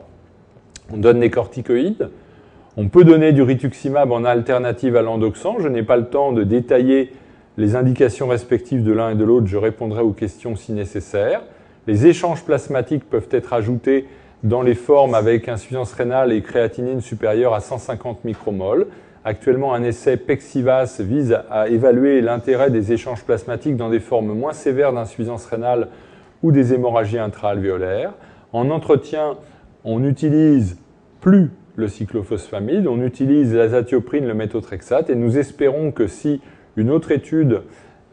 On donne des corticoïdes, on peut donner du rituximab en alternative à l'endoxan. Je n'ai pas le temps de détailler les indications respectives de l'un et de l'autre, je répondrai aux questions si nécessaire. Les échanges plasmatiques peuvent être ajoutés dans les formes avec insuffisance rénale et créatinine supérieure à 150 micromoles. Actuellement, un essai PEXIVAS vise à évaluer l'intérêt des échanges plasmatiques dans des formes moins sévères d'insuffisance rénale ou des hémorragies intra-alvéolaires. En entretien, on n'utilise plus le cyclophosphamide, on utilise l'azatioprine, le méthotrexate, et nous espérons que si une autre étude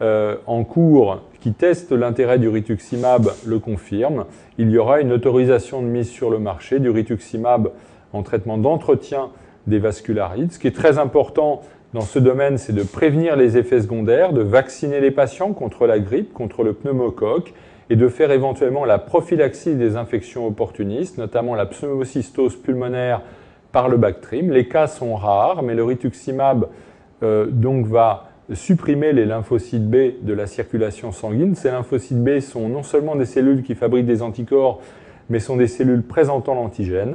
en cours qui teste l'intérêt du rituximab le confirme, il y aura une autorisation de mise sur le marché du rituximab en traitement d'entretien des vascularites. Ce qui est très important dans ce domaine, c'est de prévenir les effets secondaires, de vacciner les patients contre la grippe, contre le pneumocoque, et de faire éventuellement la prophylaxie des infections opportunistes, notamment la pneumocystose pulmonaire par le Bactrim. Les cas sont rares, mais le rituximab donc va supprimer les lymphocytes B de la circulation sanguine. Ces lymphocytes B sont non seulement des cellules qui fabriquent des anticorps, mais sont des cellules présentant l'antigène.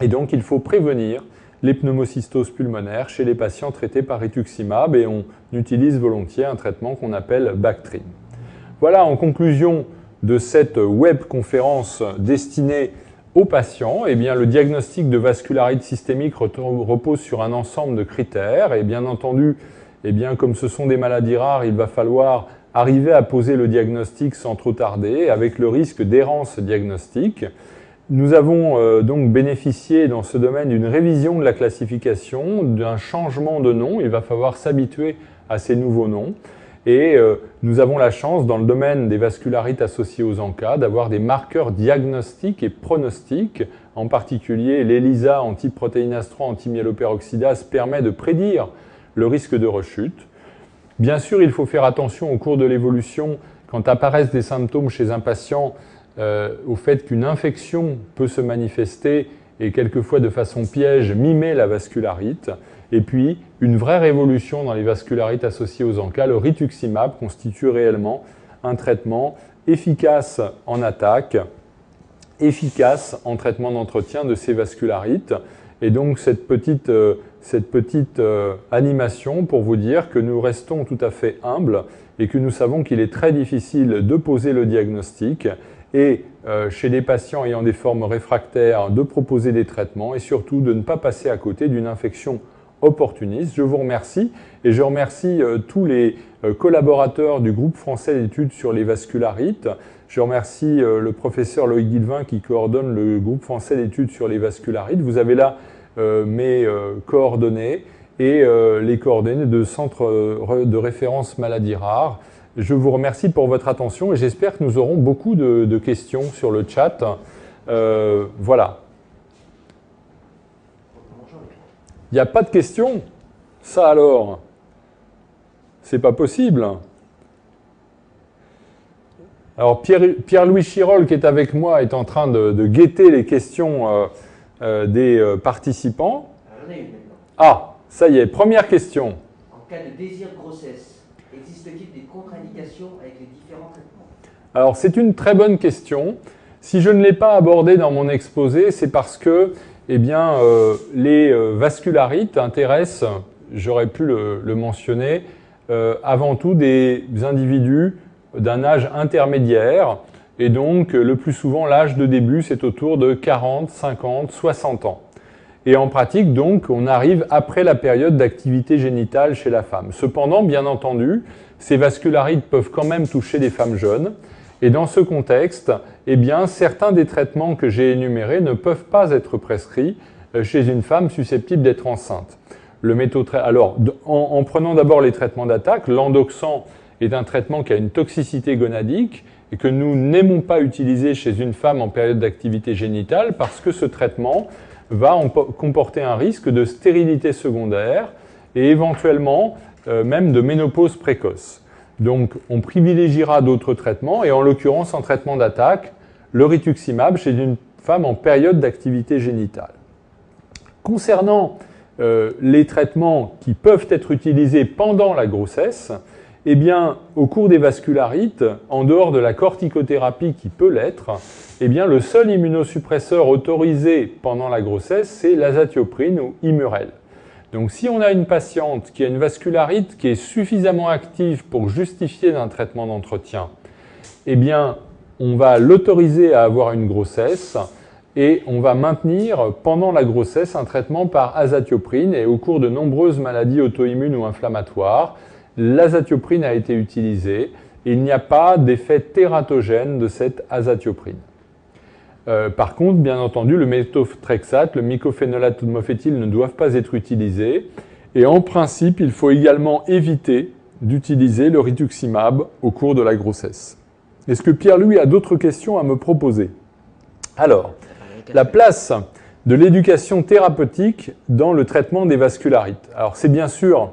Et donc, il faut prévenir les pneumocystoses pulmonaires chez les patients traités par rituximab et on utilise volontiers un traitement qu'on appelle Bactrim. Voilà en conclusion de cette webconférence destinée aux patients. Eh bien, le diagnostic de vascularite systémique repose sur un ensemble de critères et bien entendu, eh bien, comme ce sont des maladies rares, il va falloir arriver à poser le diagnostic sans trop tarder avec le risque d'errance diagnostique. Nous avons donc bénéficié dans ce domaine d'une révision de la classification, d'un changement de nom. Il va falloir s'habituer à ces nouveaux noms. Et nous avons la chance, dans le domaine des vascularites associées aux ANCA, d'avoir des marqueurs diagnostiques et pronostiques. En particulier, l'ELISA antiprotéinase 3 antimyéloperoxydase permet de prédire le risque de rechute. Bien sûr, il faut faire attention au cours de l'évolution, quand apparaissent des symptômes chez un patient, au fait qu'une infection peut se manifester et quelquefois de façon piège mimer la vascularite. Et puis, une vraie révolution dans les vascularites associées aux ANCA, le rituximab constitue réellement un traitement efficace en attaque, efficace en traitement d'entretien de ces vascularites. Et donc, cette petite animation pour vous dire que nous restons tout à fait humbles et que nous savons qu'il est très difficile de poser le diagnostic et chez les patients ayant des formes réfractaires de proposer des traitements et surtout de ne pas passer à côté d'une infection opportuniste. Je vous remercie et je remercie tous les collaborateurs du groupe français d'études sur les vascularites. Je remercie le professeur Loïc Guilvin qui coordonne le groupe français d'études sur les vascularites. Vous avez là mes coordonnées et les coordonnées de centre de référence maladies rares. Je vous remercie pour votre attention et j'espère que nous aurons beaucoup de questions sur le chat. Voilà. Il n'y a pas de questions? Ça alors? C'est pas possible. Alors Pierre-Louis Chirol qui est avec moi est en train de guetter les questions des participants. Ah, ça y est, première question. En cas de désir de grossesse, existe-t-il des contre-indications avec les différents traitements? Alors c'est une très bonne question. Si je ne l'ai pas abordé dans mon exposé, c'est parce que eh bien, les vascularites intéressent, j'aurais pu le mentionner, avant tout des individus d'un âge intermédiaire, et donc le plus souvent l'âge de début c'est autour de 40, 50, 60 ans. Et en pratique donc on arrive après la période d'activité génitale chez la femme. Cependant, bien entendu, ces vascularites peuvent quand même toucher des femmes jeunes, et dans ce contexte, eh bien, certains des traitements que j'ai énumérés ne peuvent pas être prescrits chez une femme susceptible d'être enceinte. Alors, en prenant d'abord les traitements d'attaque, l'endoxan est un traitement qui a une toxicité gonadique et que nous n'aimons pas utiliser chez une femme en période d'activité génitale parce que ce traitement va comporter un risque de stérilité secondaire et éventuellement même de ménopause précoce. Donc on privilégiera d'autres traitements et en l'occurrence en traitement d'attaque, le rituximab chez une femme en période d'activité génitale. Concernant les traitements qui peuvent être utilisés pendant la grossesse, eh bien, au cours des vascularites, en dehors de la corticothérapie qui peut l'être, eh bien, le seul immunosuppresseur autorisé pendant la grossesse, c'est l'azatioprine ou Immurel. Donc, si on a une patiente qui a une vascularite qui est suffisamment active pour justifier d'un traitement d'entretien, eh bien, on va l'autoriser à avoir une grossesse et on va maintenir pendant la grossesse un traitement par azatioprine et au cours de nombreuses maladies auto-immunes ou inflammatoires, l'azatioprine a été utilisée et il n'y a pas d'effet tératogène de cette azatioprine. Par contre, bien entendu, le méthotrexate, le mycophénolate ou le mofétyl ne doivent pas être utilisés et en principe, il faut également éviter d'utiliser le rituximab au cours de la grossesse. Est-ce que Pierre-Louis a d'autres questions à me proposer? Alors, la place de l'éducation thérapeutique dans le traitement des vascularites. Alors, c'est bien sûr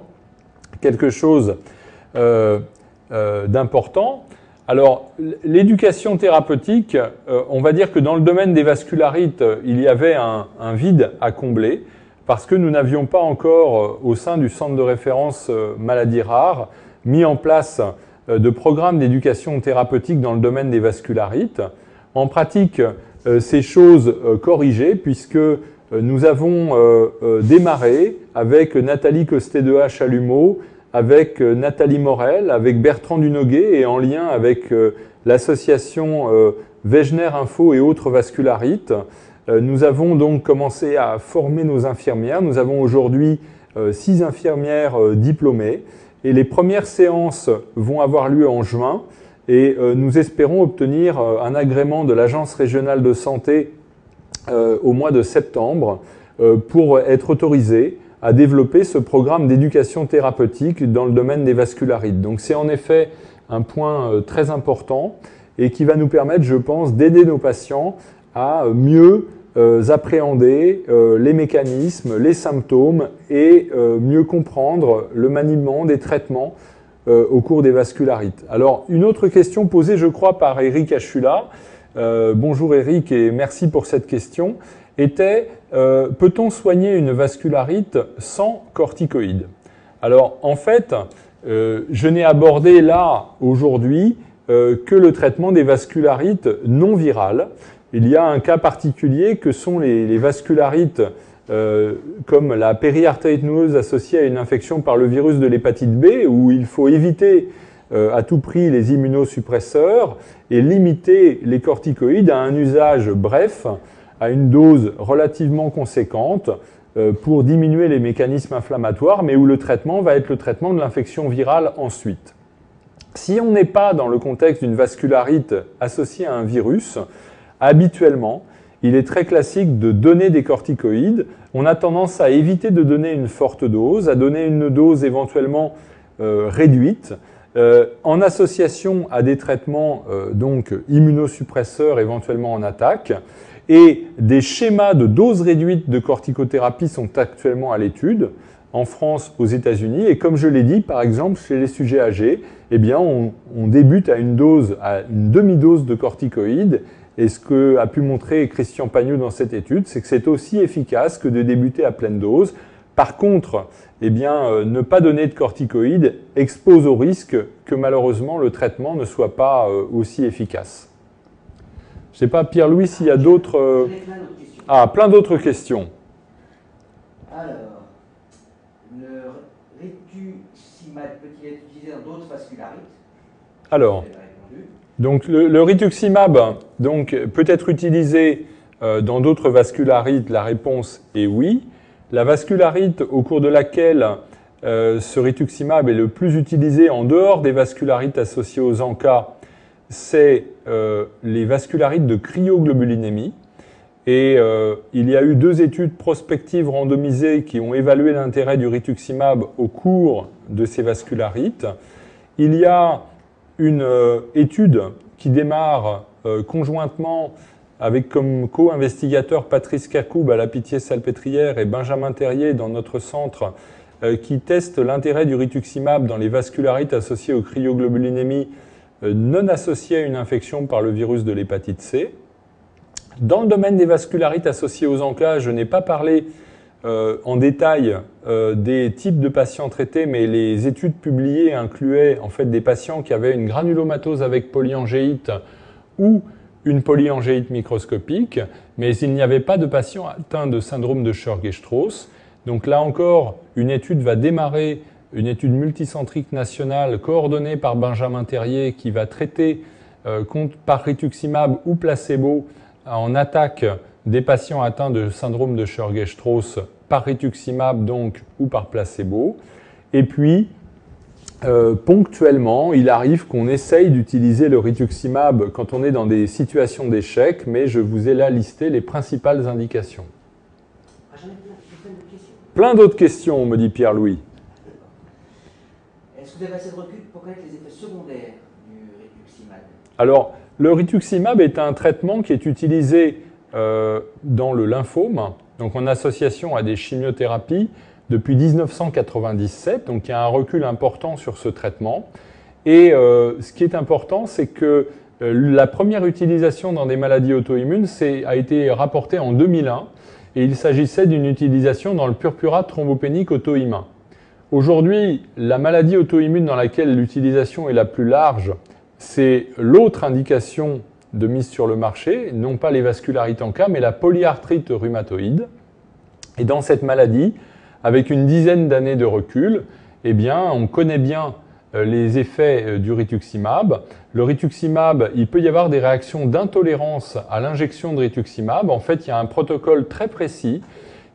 quelque chose d'important. Alors, l'éducation thérapeutique, on va dire que dans le domaine des vascularites, il y avait un vide à combler parce que nous n'avions pas encore, au sein du centre de référence maladies rares, mis en place de programmes d'éducation thérapeutique dans le domaine des vascularites. En pratique, ces choses corrigées puisque nous avons démarré avec Nathalie Costet-Dehache à Chalumeau, avec Nathalie Morel, avec Bertrand Dunoguet et en lien avec l'association Wegener Info et autres vascularites. Nous avons donc commencé à former nos infirmières. Nous avons aujourd'hui 6 infirmières diplômées et les premières séances vont avoir lieu en juin et nous espérons obtenir un agrément de l'Agence régionale de santé au mois de septembre pour être autorisés à développer ce programme d'éducation thérapeutique dans le domaine des vascularites. Donc c'est en effet un point très important et qui va nous permettre, je pense, d'aider nos patients à mieux appréhender les mécanismes, les symptômes et mieux comprendre le maniement des traitements au cours des vascularites. Alors, une autre question posée, je crois, par Eric Achula, bonjour Eric et merci pour cette question, était peut-on soigner une vascularite sans corticoïdes? Alors, en fait, je n'ai abordé là, aujourd'hui, que le traitement des vascularites non virales. Il y a un cas particulier que sont les vascularites comme la périartérite noueuse associée à une infection par le virus de l'hépatite B, où il faut éviter à tout prix les immunosuppresseurs et limiter les corticoïdes à un usage bref, à une dose relativement conséquente pour diminuer les mécanismes inflammatoires, mais où le traitement va être le traitement de l'infection virale ensuite. Si on n'est pas dans le contexte d'une vascularite associée à un virus, habituellement, il est très classique de donner des corticoïdes. On a tendance à éviter de donner une forte dose, à donner une dose éventuellement réduite, en association à des traitements donc immunosuppresseurs éventuellement en attaque. Et des schémas de doses réduites de corticothérapie sont actuellement à l'étude en France, aux États-Unis. Et comme je l'ai dit, par exemple, chez les sujets âgés, eh bien, on débute à une demi-dose de corticoïdes. Et ce qu'a pu montrer Christian Pagnot dans cette étude, c'est que c'est aussi efficace que de débuter à pleine dose. Par contre, eh bien, ne pas donner de corticoïdes expose au risque que malheureusement le traitement ne soit pas aussi efficace. Je ne sais pas, Pierre-Louis, s'il y a d'autres... Ah, plein d'autres questions. Alors, le rituximab peut-il être utilisé dans d'autres vascularites? Alors, donc le rituximab peut être utilisé dans d'autres vascularites. La réponse est oui. La vascularite au cours de laquelle ce rituximab est le plus utilisé en dehors des vascularites associées aux ANCA, c'est les vascularites de cryoglobulinémie. Et il y a eu 2 études prospectives randomisées qui ont évalué l'intérêt du rituximab au cours de ces vascularites. Il y a une étude qui démarre conjointement avec comme co-investigateurs Patrice Kacoub à la Pitié-Salpêtrière et Benjamin Terrier dans notre centre, qui teste l'intérêt du rituximab dans les vascularites associées aux cryoglobulinémies non associées à une infection par le virus de l'hépatite C. Dans le domaine des vascularites associées aux ANCA, je n'ai pas parlé en détail des types de patients traités, mais les études publiées incluaient en fait des patients qui avaient une granulomatose avec polyangéite ou une polyangéite microscopique, mais il n'y avait pas de patients atteints de syndrome de Churg-Strauss. Donc là encore, une étude va démarrer, une étude multicentrique nationale coordonnée par Benjamin Terrier qui va traiter par rituximab ou placebo en attaque des patients atteints de syndrome de Churg-Strauss par rituximab donc ou par placebo. Et puis, ponctuellement, il arrive qu'on essaye d'utiliser le rituximab quand on est dans des situations d'échec, mais je vous ai là listé les principales indications. Plein d'autres questions, me dit Pierre-Louis. Est-ce que vous avez assez de recul pour connaître les effets secondaires du rituximab? Alors, le rituximab est un traitement qui est utilisé dans le lymphome, donc en association à des chimiothérapies, depuis 1997, donc il y a un recul important sur ce traitement. Et ce qui est important, c'est que la première utilisation dans des maladies auto-immunes a été rapportée en 2001, et il s'agissait d'une utilisation dans le purpura thrombopénique auto-immun. Aujourd'hui, la maladie auto-immune dans laquelle l'utilisation est la plus large, c'est l'autre indication de mise sur le marché, non pas les vascularites ANCA, mais la polyarthrite rhumatoïde. Et dans cette maladie, avec une dizaine d'années de recul, eh bien, on connaît bien les effets du rituximab. Le rituximab, il peut y avoir des réactions d'intolérance à l'injection de rituximab. En fait, il y a un protocole très précis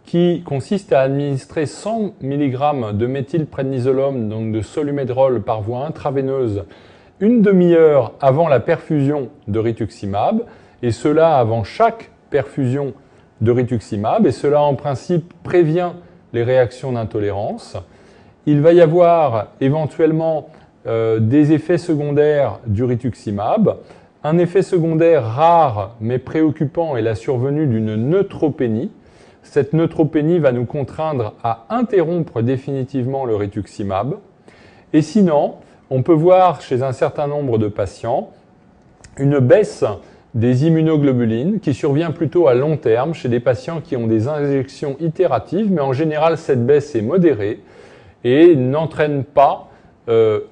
qui consiste à administrer 100 mg de méthylprednisolone, donc de Solu-Medrol par voie intraveineuse, une demi-heure avant la perfusion de rituximab, et cela avant chaque perfusion de rituximab, et cela en principe prévient les réactions d'intolérance. Il va y avoir éventuellement des effets secondaires du rituximab. Un effet secondaire rare mais préoccupant est la survenue d'une neutropénie. Cette neutropénie va nous contraindre à interrompre définitivement le rituximab. Et sinon, on peut voir chez un certain nombre de patients une baisse des immunoglobulines qui survient plutôt à long terme chez des patients qui ont des injections itératives, mais en général cette baisse est modérée et n'entraîne pas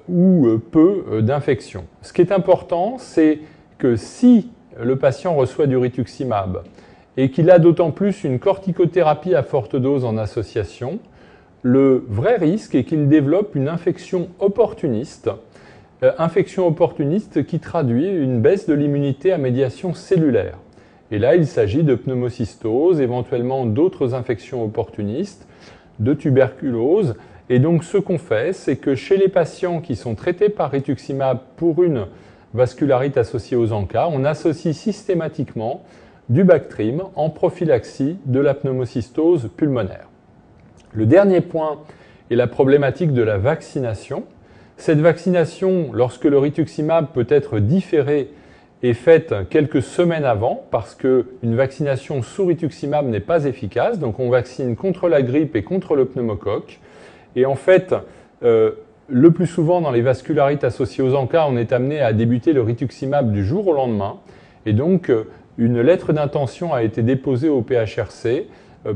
ou peu d'infection. Ce qui est important, c'est que si le patient reçoit du rituximab et qu'il a d'autant plus une corticothérapie à forte dose en association, le vrai risque est qu'il développe une infection opportuniste qui traduit une baisse de l'immunité à médiation cellulaire. Et là, il s'agit de pneumocystose, éventuellement d'autres infections opportunistes, de tuberculose. Et donc, ce qu'on fait, c'est que chez les patients qui sont traités par rituximab pour une vascularite associée aux ANCA, on associe systématiquement du Bactrim en prophylaxie de la pneumocystose pulmonaire. Le dernier point est la problématique de la vaccination. Cette vaccination, lorsque le rituximab peut être différé, est faite quelques semaines avant parce qu'une vaccination sous rituximab n'est pas efficace. Donc on vaccine contre la grippe et contre le pneumocoque. Et en fait, le plus souvent dans les vascularites associées aux ANCA, on est amené à débuter le rituximab du jour au lendemain. Et donc une lettre d'intention a été déposée au PHRC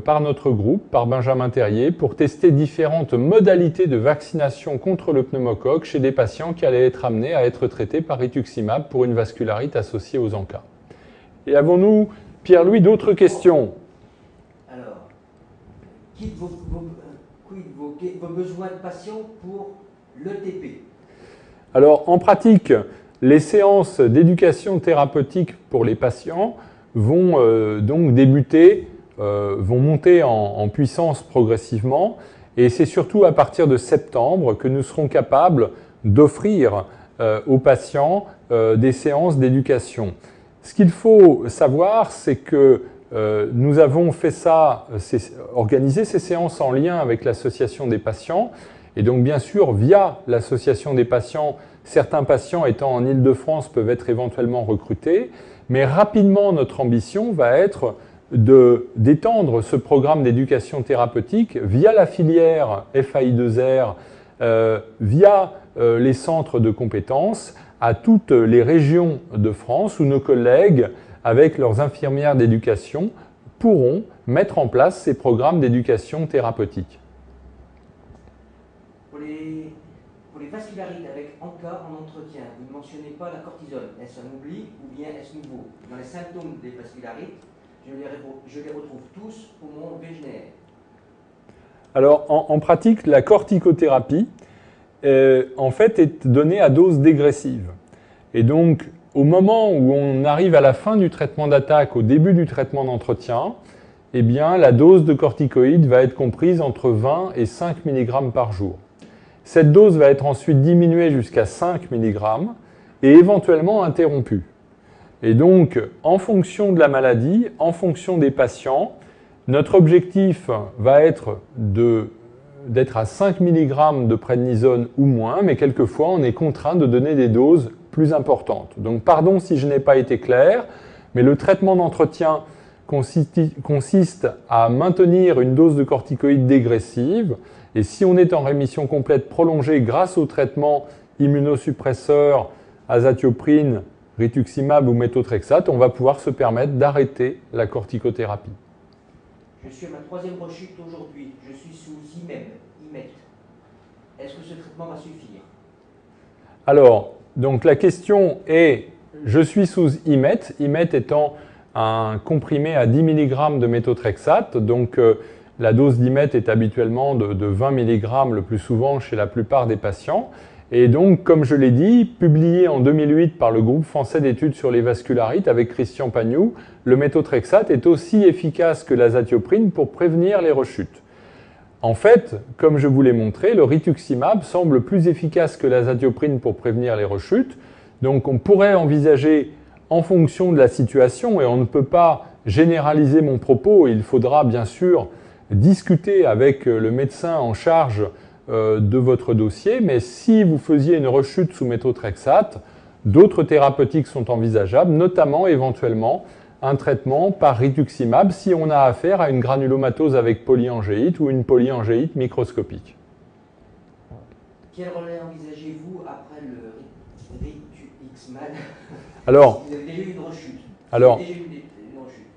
par notre groupe, par Benjamin Terrier, pour tester différentes modalités de vaccination contre le pneumocoque chez des patients qui allaient être amenés à être traités par rituximab pour une vascularite associée aux ANCA. Et avons-nous, Pierre-Louis, d'autres questions? quid vos besoins de patients pour l'ETP? Alors, en pratique, les séances d'éducation thérapeutique pour les patients vont donc débuter, vont monter en puissance progressivement, et c'est surtout à partir de septembre que nous serons capables d'offrir aux patients des séances d'éducation. Ce qu'il faut savoir, c'est que nous avons fait ça, organisé ces séances en lien avec l'association des patients, et donc bien sûr, via l'association des patients, certains patients étant en Île-de-France peuvent être éventuellement recrutés, mais rapidement notre ambition va être d'étendre ce programme d'éducation thérapeutique via la filière FAI2R, via les centres de compétences, à toutes les régions de France où nos collègues, avec leurs infirmières d'éducation, pourront mettre en place ces programmes d'éducation thérapeutique. Pour les vascularites avec ANCA en entretien, vous ne mentionnez pas la cortisone. Est-ce un oubli ou bien est-ce nouveau? Dans les symptômes des vascularites, je les retrouve tous poumons végénaires. Alors, en pratique, la corticothérapie, en fait, est donnée à dose dégressive. Et donc, au moment où on arrive à la fin du traitement d'attaque, au début du traitement d'entretien, eh bien, la dose de corticoïdes va être comprise entre 20 et 5 mg par jour. Cette dose va être ensuite diminuée jusqu'à 5 mg et éventuellement interrompue. Et donc, en fonction de la maladie, en fonction des patients, notre objectif va être d'être à 5 mg de prednisone ou moins, mais quelquefois on est contraint de donner des doses plus importantes. Donc pardon si je n'ai pas été clair, mais le traitement d'entretien consiste à maintenir une dose de corticoïdes dégressive, et si on est en rémission complète prolongée grâce au traitement immunosuppresseur, azatioprine, rituximab ou méthotrexate, on va pouvoir se permettre d'arrêter la corticothérapie. Je suis à ma 3e rechute aujourd'hui. Je suis sous IMET. Est-ce que ce traitement va suffire? Alors, donc la question est, je suis sous IMET, IMET étant un comprimé à 10 mg de méthotrexate, donc la dose d'IMET est habituellement de 20 mg le plus souvent chez la plupart des patients. Et donc, comme je l'ai dit, publié en 2008 par le groupe français d'études sur les vascularites avec Christian Pagnoux, le méthotrexate est aussi efficace que l'azatioprine pour prévenir les rechutes. En fait, comme je vous l'ai montré, le rituximab semble plus efficace que l'azatioprine pour prévenir les rechutes. Donc, on pourrait envisager, en fonction de la situation, et on ne peut pas généraliser mon propos, il faudra bien sûr discuter avec le médecin en charge de votre dossier, mais si vous faisiez une rechute sous méthotrexate, d'autres thérapeutiques sont envisageables, notamment éventuellement un traitement par rituximab si on a affaire à une granulomatose avec polyangéite ou une polyangéite microscopique. Quel relais envisagez-vous après le rituximab? Alors, vous avez déjà eu une rechute. Alors,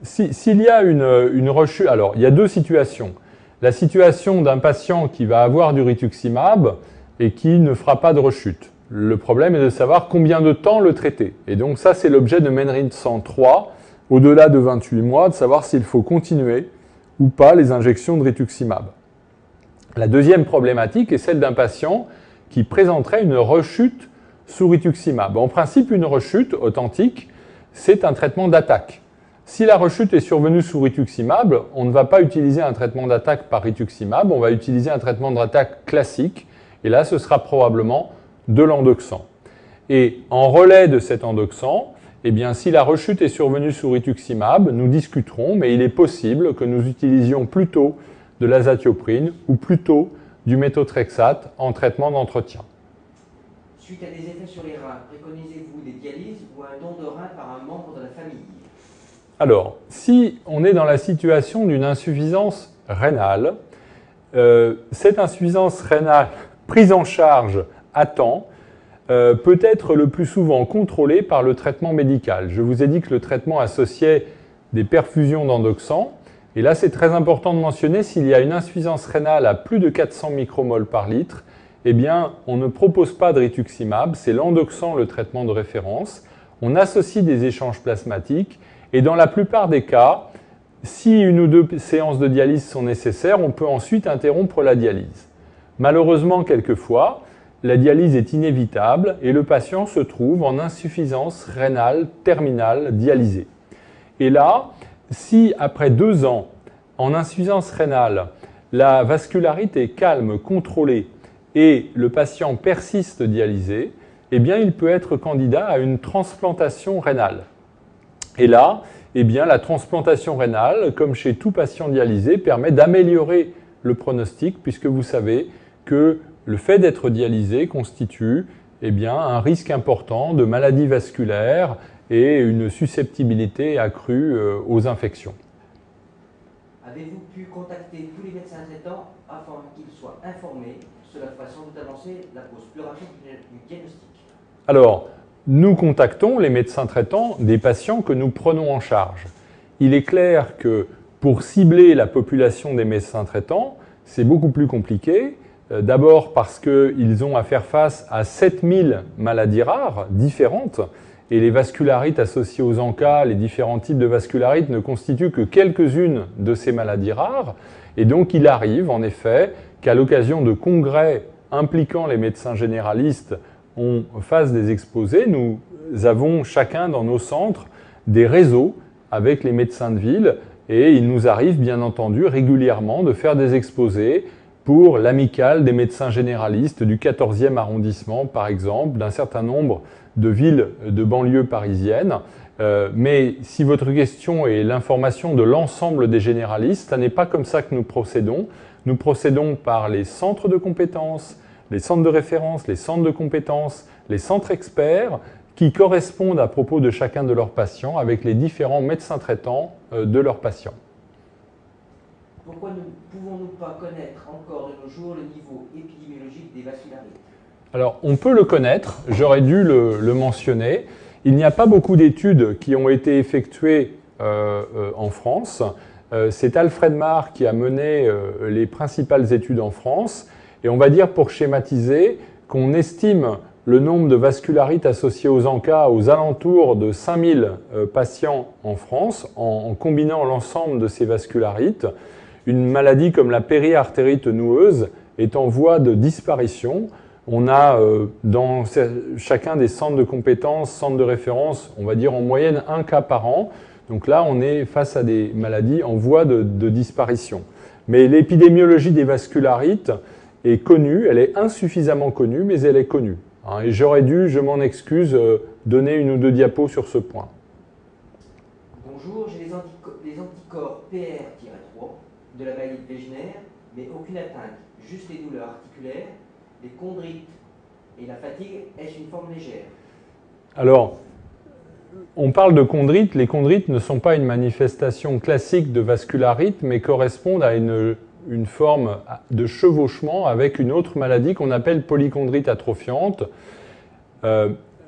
s'il y a une rechute, alors il y a deux situations. La situation d'un patient qui va avoir du rituximab et qui ne fera pas de rechute. Le problème est de savoir combien de temps le traiter. Et donc ça, c'est l'objet de MENRIN 103, au-delà de 28 mois, de savoir s'il faut continuer ou pas les injections de rituximab. La deuxième problématique est celle d'un patient qui présenterait une rechute sous rituximab. En principe, une rechute authentique, c'est un traitement d'attaque. Si la rechute est survenue sous rituximab, on ne va pas utiliser un traitement d'attaque par rituximab, on va utiliser un traitement d'attaque classique, et là, ce sera probablement de l'endoxan. Et en relais de cet endoxan, eh bien, si la rechute est survenue sous rituximab, nous discuterons, mais il est possible que nous utilisions plutôt de l'azatioprine ou plutôt du méthotrexate en traitement d'entretien. Suite à des effets sur les reins, préconisez-vous des dialyses ou un don de rein par un membre de la famille? Alors, si on est dans la situation d'une insuffisance rénale, cette insuffisance rénale prise en charge à temps peut être le plus souvent contrôlée par le traitement médical. Je vous ai dit que le traitement associait des perfusions d'endoxan, et là c'est très important de mentionner, s'il y a une insuffisance rénale à plus de 400 micromoles par litre, eh bien on ne propose pas de rituximab, c'est l'endoxan le traitement de référence. On associe des échanges plasmatiques, et dans la plupart des cas, si une ou deux séances de dialyse sont nécessaires, on peut ensuite interrompre la dialyse. Malheureusement, quelquefois, la dialyse est inévitable et le patient se trouve en insuffisance rénale terminale dialysée. Et là, si après 2 ans, en insuffisance rénale, la vascularité est calme, contrôlée et le patient persiste dialysé, eh bien, il peut être candidat à une transplantation rénale. Et là, eh bien, la transplantation rénale, comme chez tout patient dialysé, permet d'améliorer le pronostic puisque vous savez que le fait d'être dialysé constitue eh bien, un risque important de maladies vasculaires et une susceptibilité accrue aux infections. Avez-vous pu contacter tous les médecins traitants afin qu'ils soient informés sur la façon d'avancer la pose plus rapide du diagnostic? Alors, nous contactons les médecins traitants des patients que nous prenons en charge. Il est clair que pour cibler la population des médecins traitants, c'est beaucoup plus compliqué. D'abord parce qu'ils ont à faire face à 7000 maladies rares différentes et les vascularites associées aux ANCA, les différents types de vascularites ne constituent que quelques-unes de ces maladies rares. Et donc il arrive en effet qu'à l'occasion de congrès impliquant les médecins généralistes, on fasse des exposés. Nous avons chacun dans nos centres des réseaux avec les médecins de ville et il nous arrive bien entendu régulièrement de faire des exposés pour l'amicale des médecins généralistes du 14e arrondissement par exemple, d'un certain nombre de villes de banlieue parisienne. Mais si votre question est l'information de l'ensemble des généralistes, ce n'est pas comme ça que nous procédons. Nous procédons par les centres de compétences, les centres de référence, les centres de compétences, les centres experts qui correspondent à propos de chacun de leurs patients avec les différents médecins traitants de leurs patients. Pourquoi ne pouvons-nous pas connaître encore de nos jours le niveau épidémiologique des vascularites? Alors, on peut le connaître, j'aurais dû le mentionner. Il n'y a pas beaucoup d'études qui ont été effectuées en France. C'est Alfred Marr qui a mené les principales études en France. Et on va dire, pour schématiser, qu'on estime le nombre de vascularites associées aux ANCA aux alentours de 5000 patients en France, en combinant l'ensemble de ces vascularites. Une maladie comme la périartérite noueuse est en voie de disparition. On a dans chacun des centres de compétences, centres de référence, on va dire en moyenne 1 cas par an. Donc là, on est face à des maladies en voie de disparition. Mais l'épidémiologie des vascularites est connue, elle est insuffisamment connue, mais elle est connue. Et j'aurais dû, je m'en excuse, donner 1 ou 2 diapos sur ce point. Bonjour, j'ai les anticorps PR-3 de la maladie de Wegener, mais aucune atteinte, juste les douleurs articulaires, les chondrites et la fatigue. Est-ce une forme légère? Alors, on parle de chondrites. Les chondrites ne sont pas une manifestation classique de vascularite, mais correspondent à une forme de chevauchement avec une autre maladie qu'on appelle polychondrite atrophiante,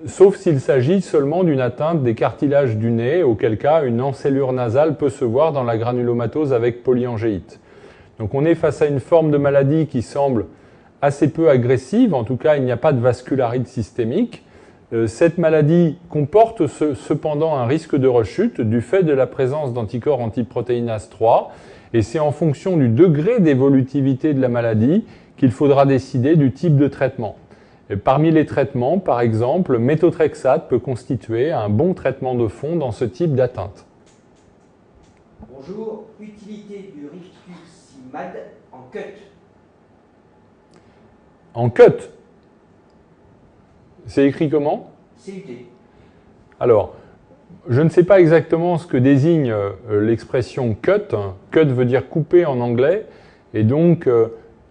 sauf s'il s'agit seulement d'une atteinte des cartilages du nez, auquel cas une encelure nasale peut se voir dans la granulomatose avec polyangéite. Donc on est face à une forme de maladie qui semble assez peu agressive, en tout cas il n'y a pas de vascularite systémique. Cette maladie comporte cependant un risque de rechute du fait de la présence d'anticorps antiprotéinase 3, et c'est en fonction du degré d'évolutivité de la maladie qu'il faudra décider du type de traitement. Et parmi les traitements, par exemple, méthotrexate peut constituer un bon traitement de fond dans ce type d'atteinte. Bonjour, utilité du rituximab en cut. En cut? C'est écrit comment? CUT. Alors, je ne sais pas exactement ce que désigne l'expression cut. Cut veut dire couper en anglais. Et donc,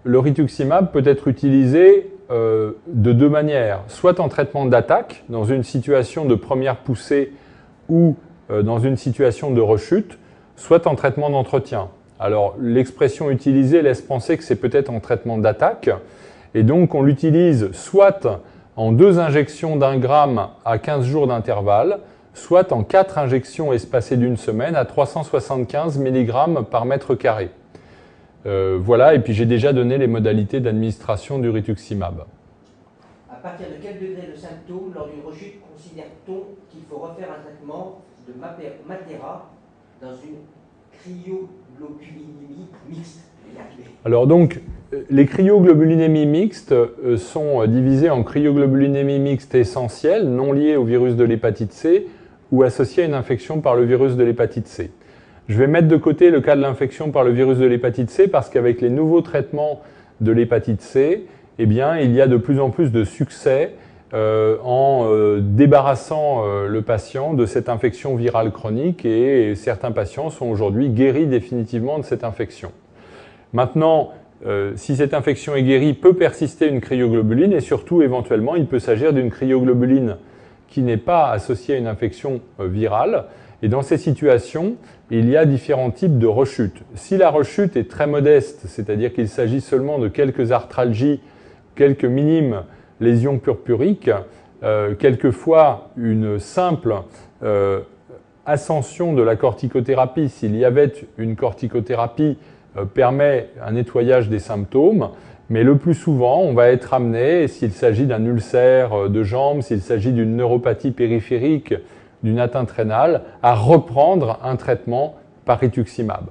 le rituximab peut être utilisé de 2 manières. Soit en traitement d'attaque, dans une situation de première poussée ou dans une situation de rechute, soit en traitement d'entretien. Alors, l'expression utilisée laisse penser que c'est peut-être en traitement d'attaque. Et donc, on l'utilise soit en 2 injections d'1 gramme à 15 jours d'intervalle, soit en 4 injections espacées d'1 semaine à 375 mg par mètre carré. Voilà, et puis j'ai déjà donné les modalités d'administration du rituximab. À partir de quel degré de symptômes lors d'une rechute considère-t-on qu'il faut refaire un traitement de Matera dans une cryoglobulinémie mixte. Alors donc, les cryoglobulinémies mixtes sont divisées en cryoglobulinémie mixte essentielle, non liée au virus de l'hépatite C, ou associée à une infection par le virus de l'hépatite C. Je vais mettre de côté le cas de l'infection par le virus de l'hépatite C parce qu'avec les nouveaux traitements de l'hépatite C, eh bien, il y a de plus en plus de succès en débarrassant le patient de cette infection virale chronique et certains patients sont aujourd'hui guéris définitivement de cette infection. Maintenant, si cette infection est guérie, peut persister une cryoglobuline et surtout, éventuellement, il peut s'agir d'une cryoglobuline qui n'est pas associée à une infection virale. Et dans ces situations, il y a différents types de rechutes. Si la rechute est très modeste, c'est-à-dire qu'il s'agit seulement de quelques arthralgies, quelques minimes lésions purpuriques, quelquefois une simple ascension de la corticothérapie, s'il y avait une corticothérapie, permet un nettoyage des symptômes, mais le plus souvent, on va être amené, s'il s'agit d'un ulcère de jambe, s'il s'agit d'une neuropathie périphérique, d'une atteinte rénale, à reprendre un traitement par rituximab.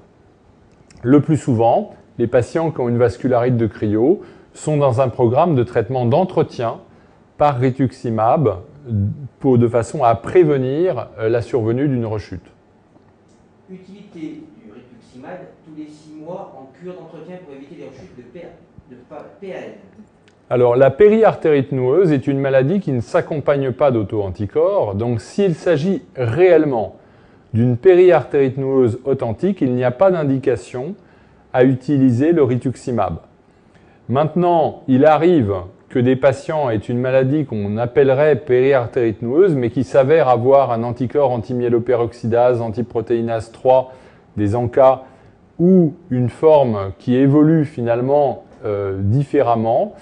Le plus souvent, les patients qui ont une vascularite de cryo sont dans un programme de traitement d'entretien par rituximab de façon à prévenir la survenue d'une rechute. Utilité du rituximab tous les 6 mois en cure d'entretien pour éviter les rechutes de PAN. Alors, la périartérite noueuse est une maladie qui ne s'accompagne pas d'auto-anticorps. Donc, s'il s'agit réellement d'une périartérite noueuse authentique, il n'y a pas d'indication à utiliser le rituximab. Maintenant, il arrive que des patients aient une maladie qu'on appellerait périartérite noueuse, mais qui s'avère avoir un anticorps antimyéloperoxydase, antiprotéinase 3, des ANCA, ou une forme qui évolue finalement différemment.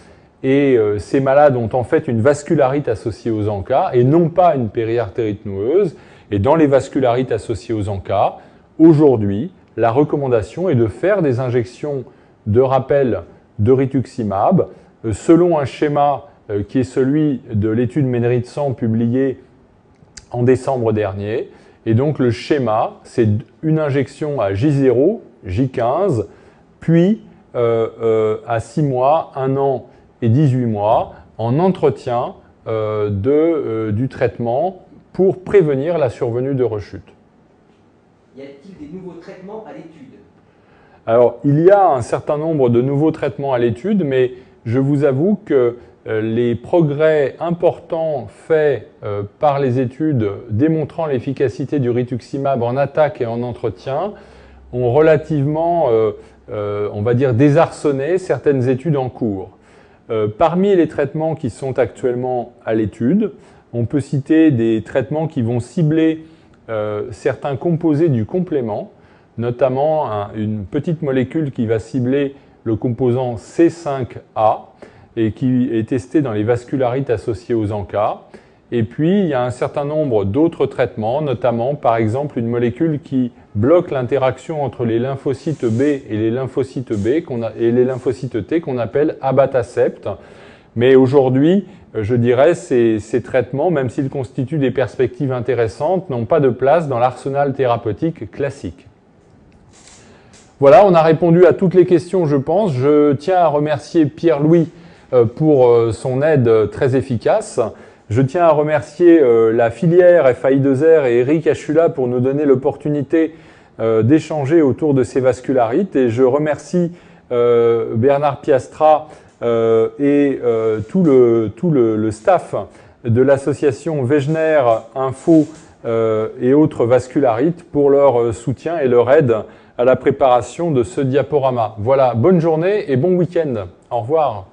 Et ces malades ont en fait une vascularite associée aux ANCA et non pas une périartérite noueuse. Et dans les vascularites associées aux ANCA, aujourd'hui, la recommandation est de faire des injections de rappel de rituximab selon un schéma qui est celui de l'étude MENRIT-100 publiée en décembre dernier. Et donc le schéma, c'est une injection à J0, J15, puis à 6 mois, 1 an et 18 mois en entretien du traitement pour prévenir la survenue de rechute. Y a-t-il des nouveaux traitements à l'étude? Alors, il y a un certain nombre de nouveaux traitements à l'étude, mais je vous avoue que les progrès importants faits par les études démontrant l'efficacité du rituximab en attaque et en entretien ont relativement, on va dire, désarçonné certaines études en cours. Parmi les traitements qui sont actuellement à l'étude, on peut citer des traitements qui vont cibler certains composés du complément, notamment une petite molécule qui va cibler le composant C5A et qui est testée dans les vascularites associées aux ANCA. Et puis, il y a un certain nombre d'autres traitements, notamment par exemple une molécule qui bloque l'interaction entre les lymphocytes B et les lymphocytes et les lymphocytes T qu'on appelle abatacept. Mais aujourd'hui, je dirais, ces traitements, même s'ils constituent des perspectives intéressantes, n'ont pas de place dans l'arsenal thérapeutique classique. Voilà, on a répondu à toutes les questions, je pense. Je tiens à remercier Pierre-Louis pour son aide très efficace. Je tiens à remercier la filière FAI2R et Eric Achula pour nous donner l'opportunité d'échanger autour de ces vascularites. Et je remercie Bernard Piastra et tout le staff de l'association Wegener Info et autres vascularites pour leur soutien et leur aide à la préparation de ce diaporama. Voilà, bonne journée et bon week-end. Au revoir.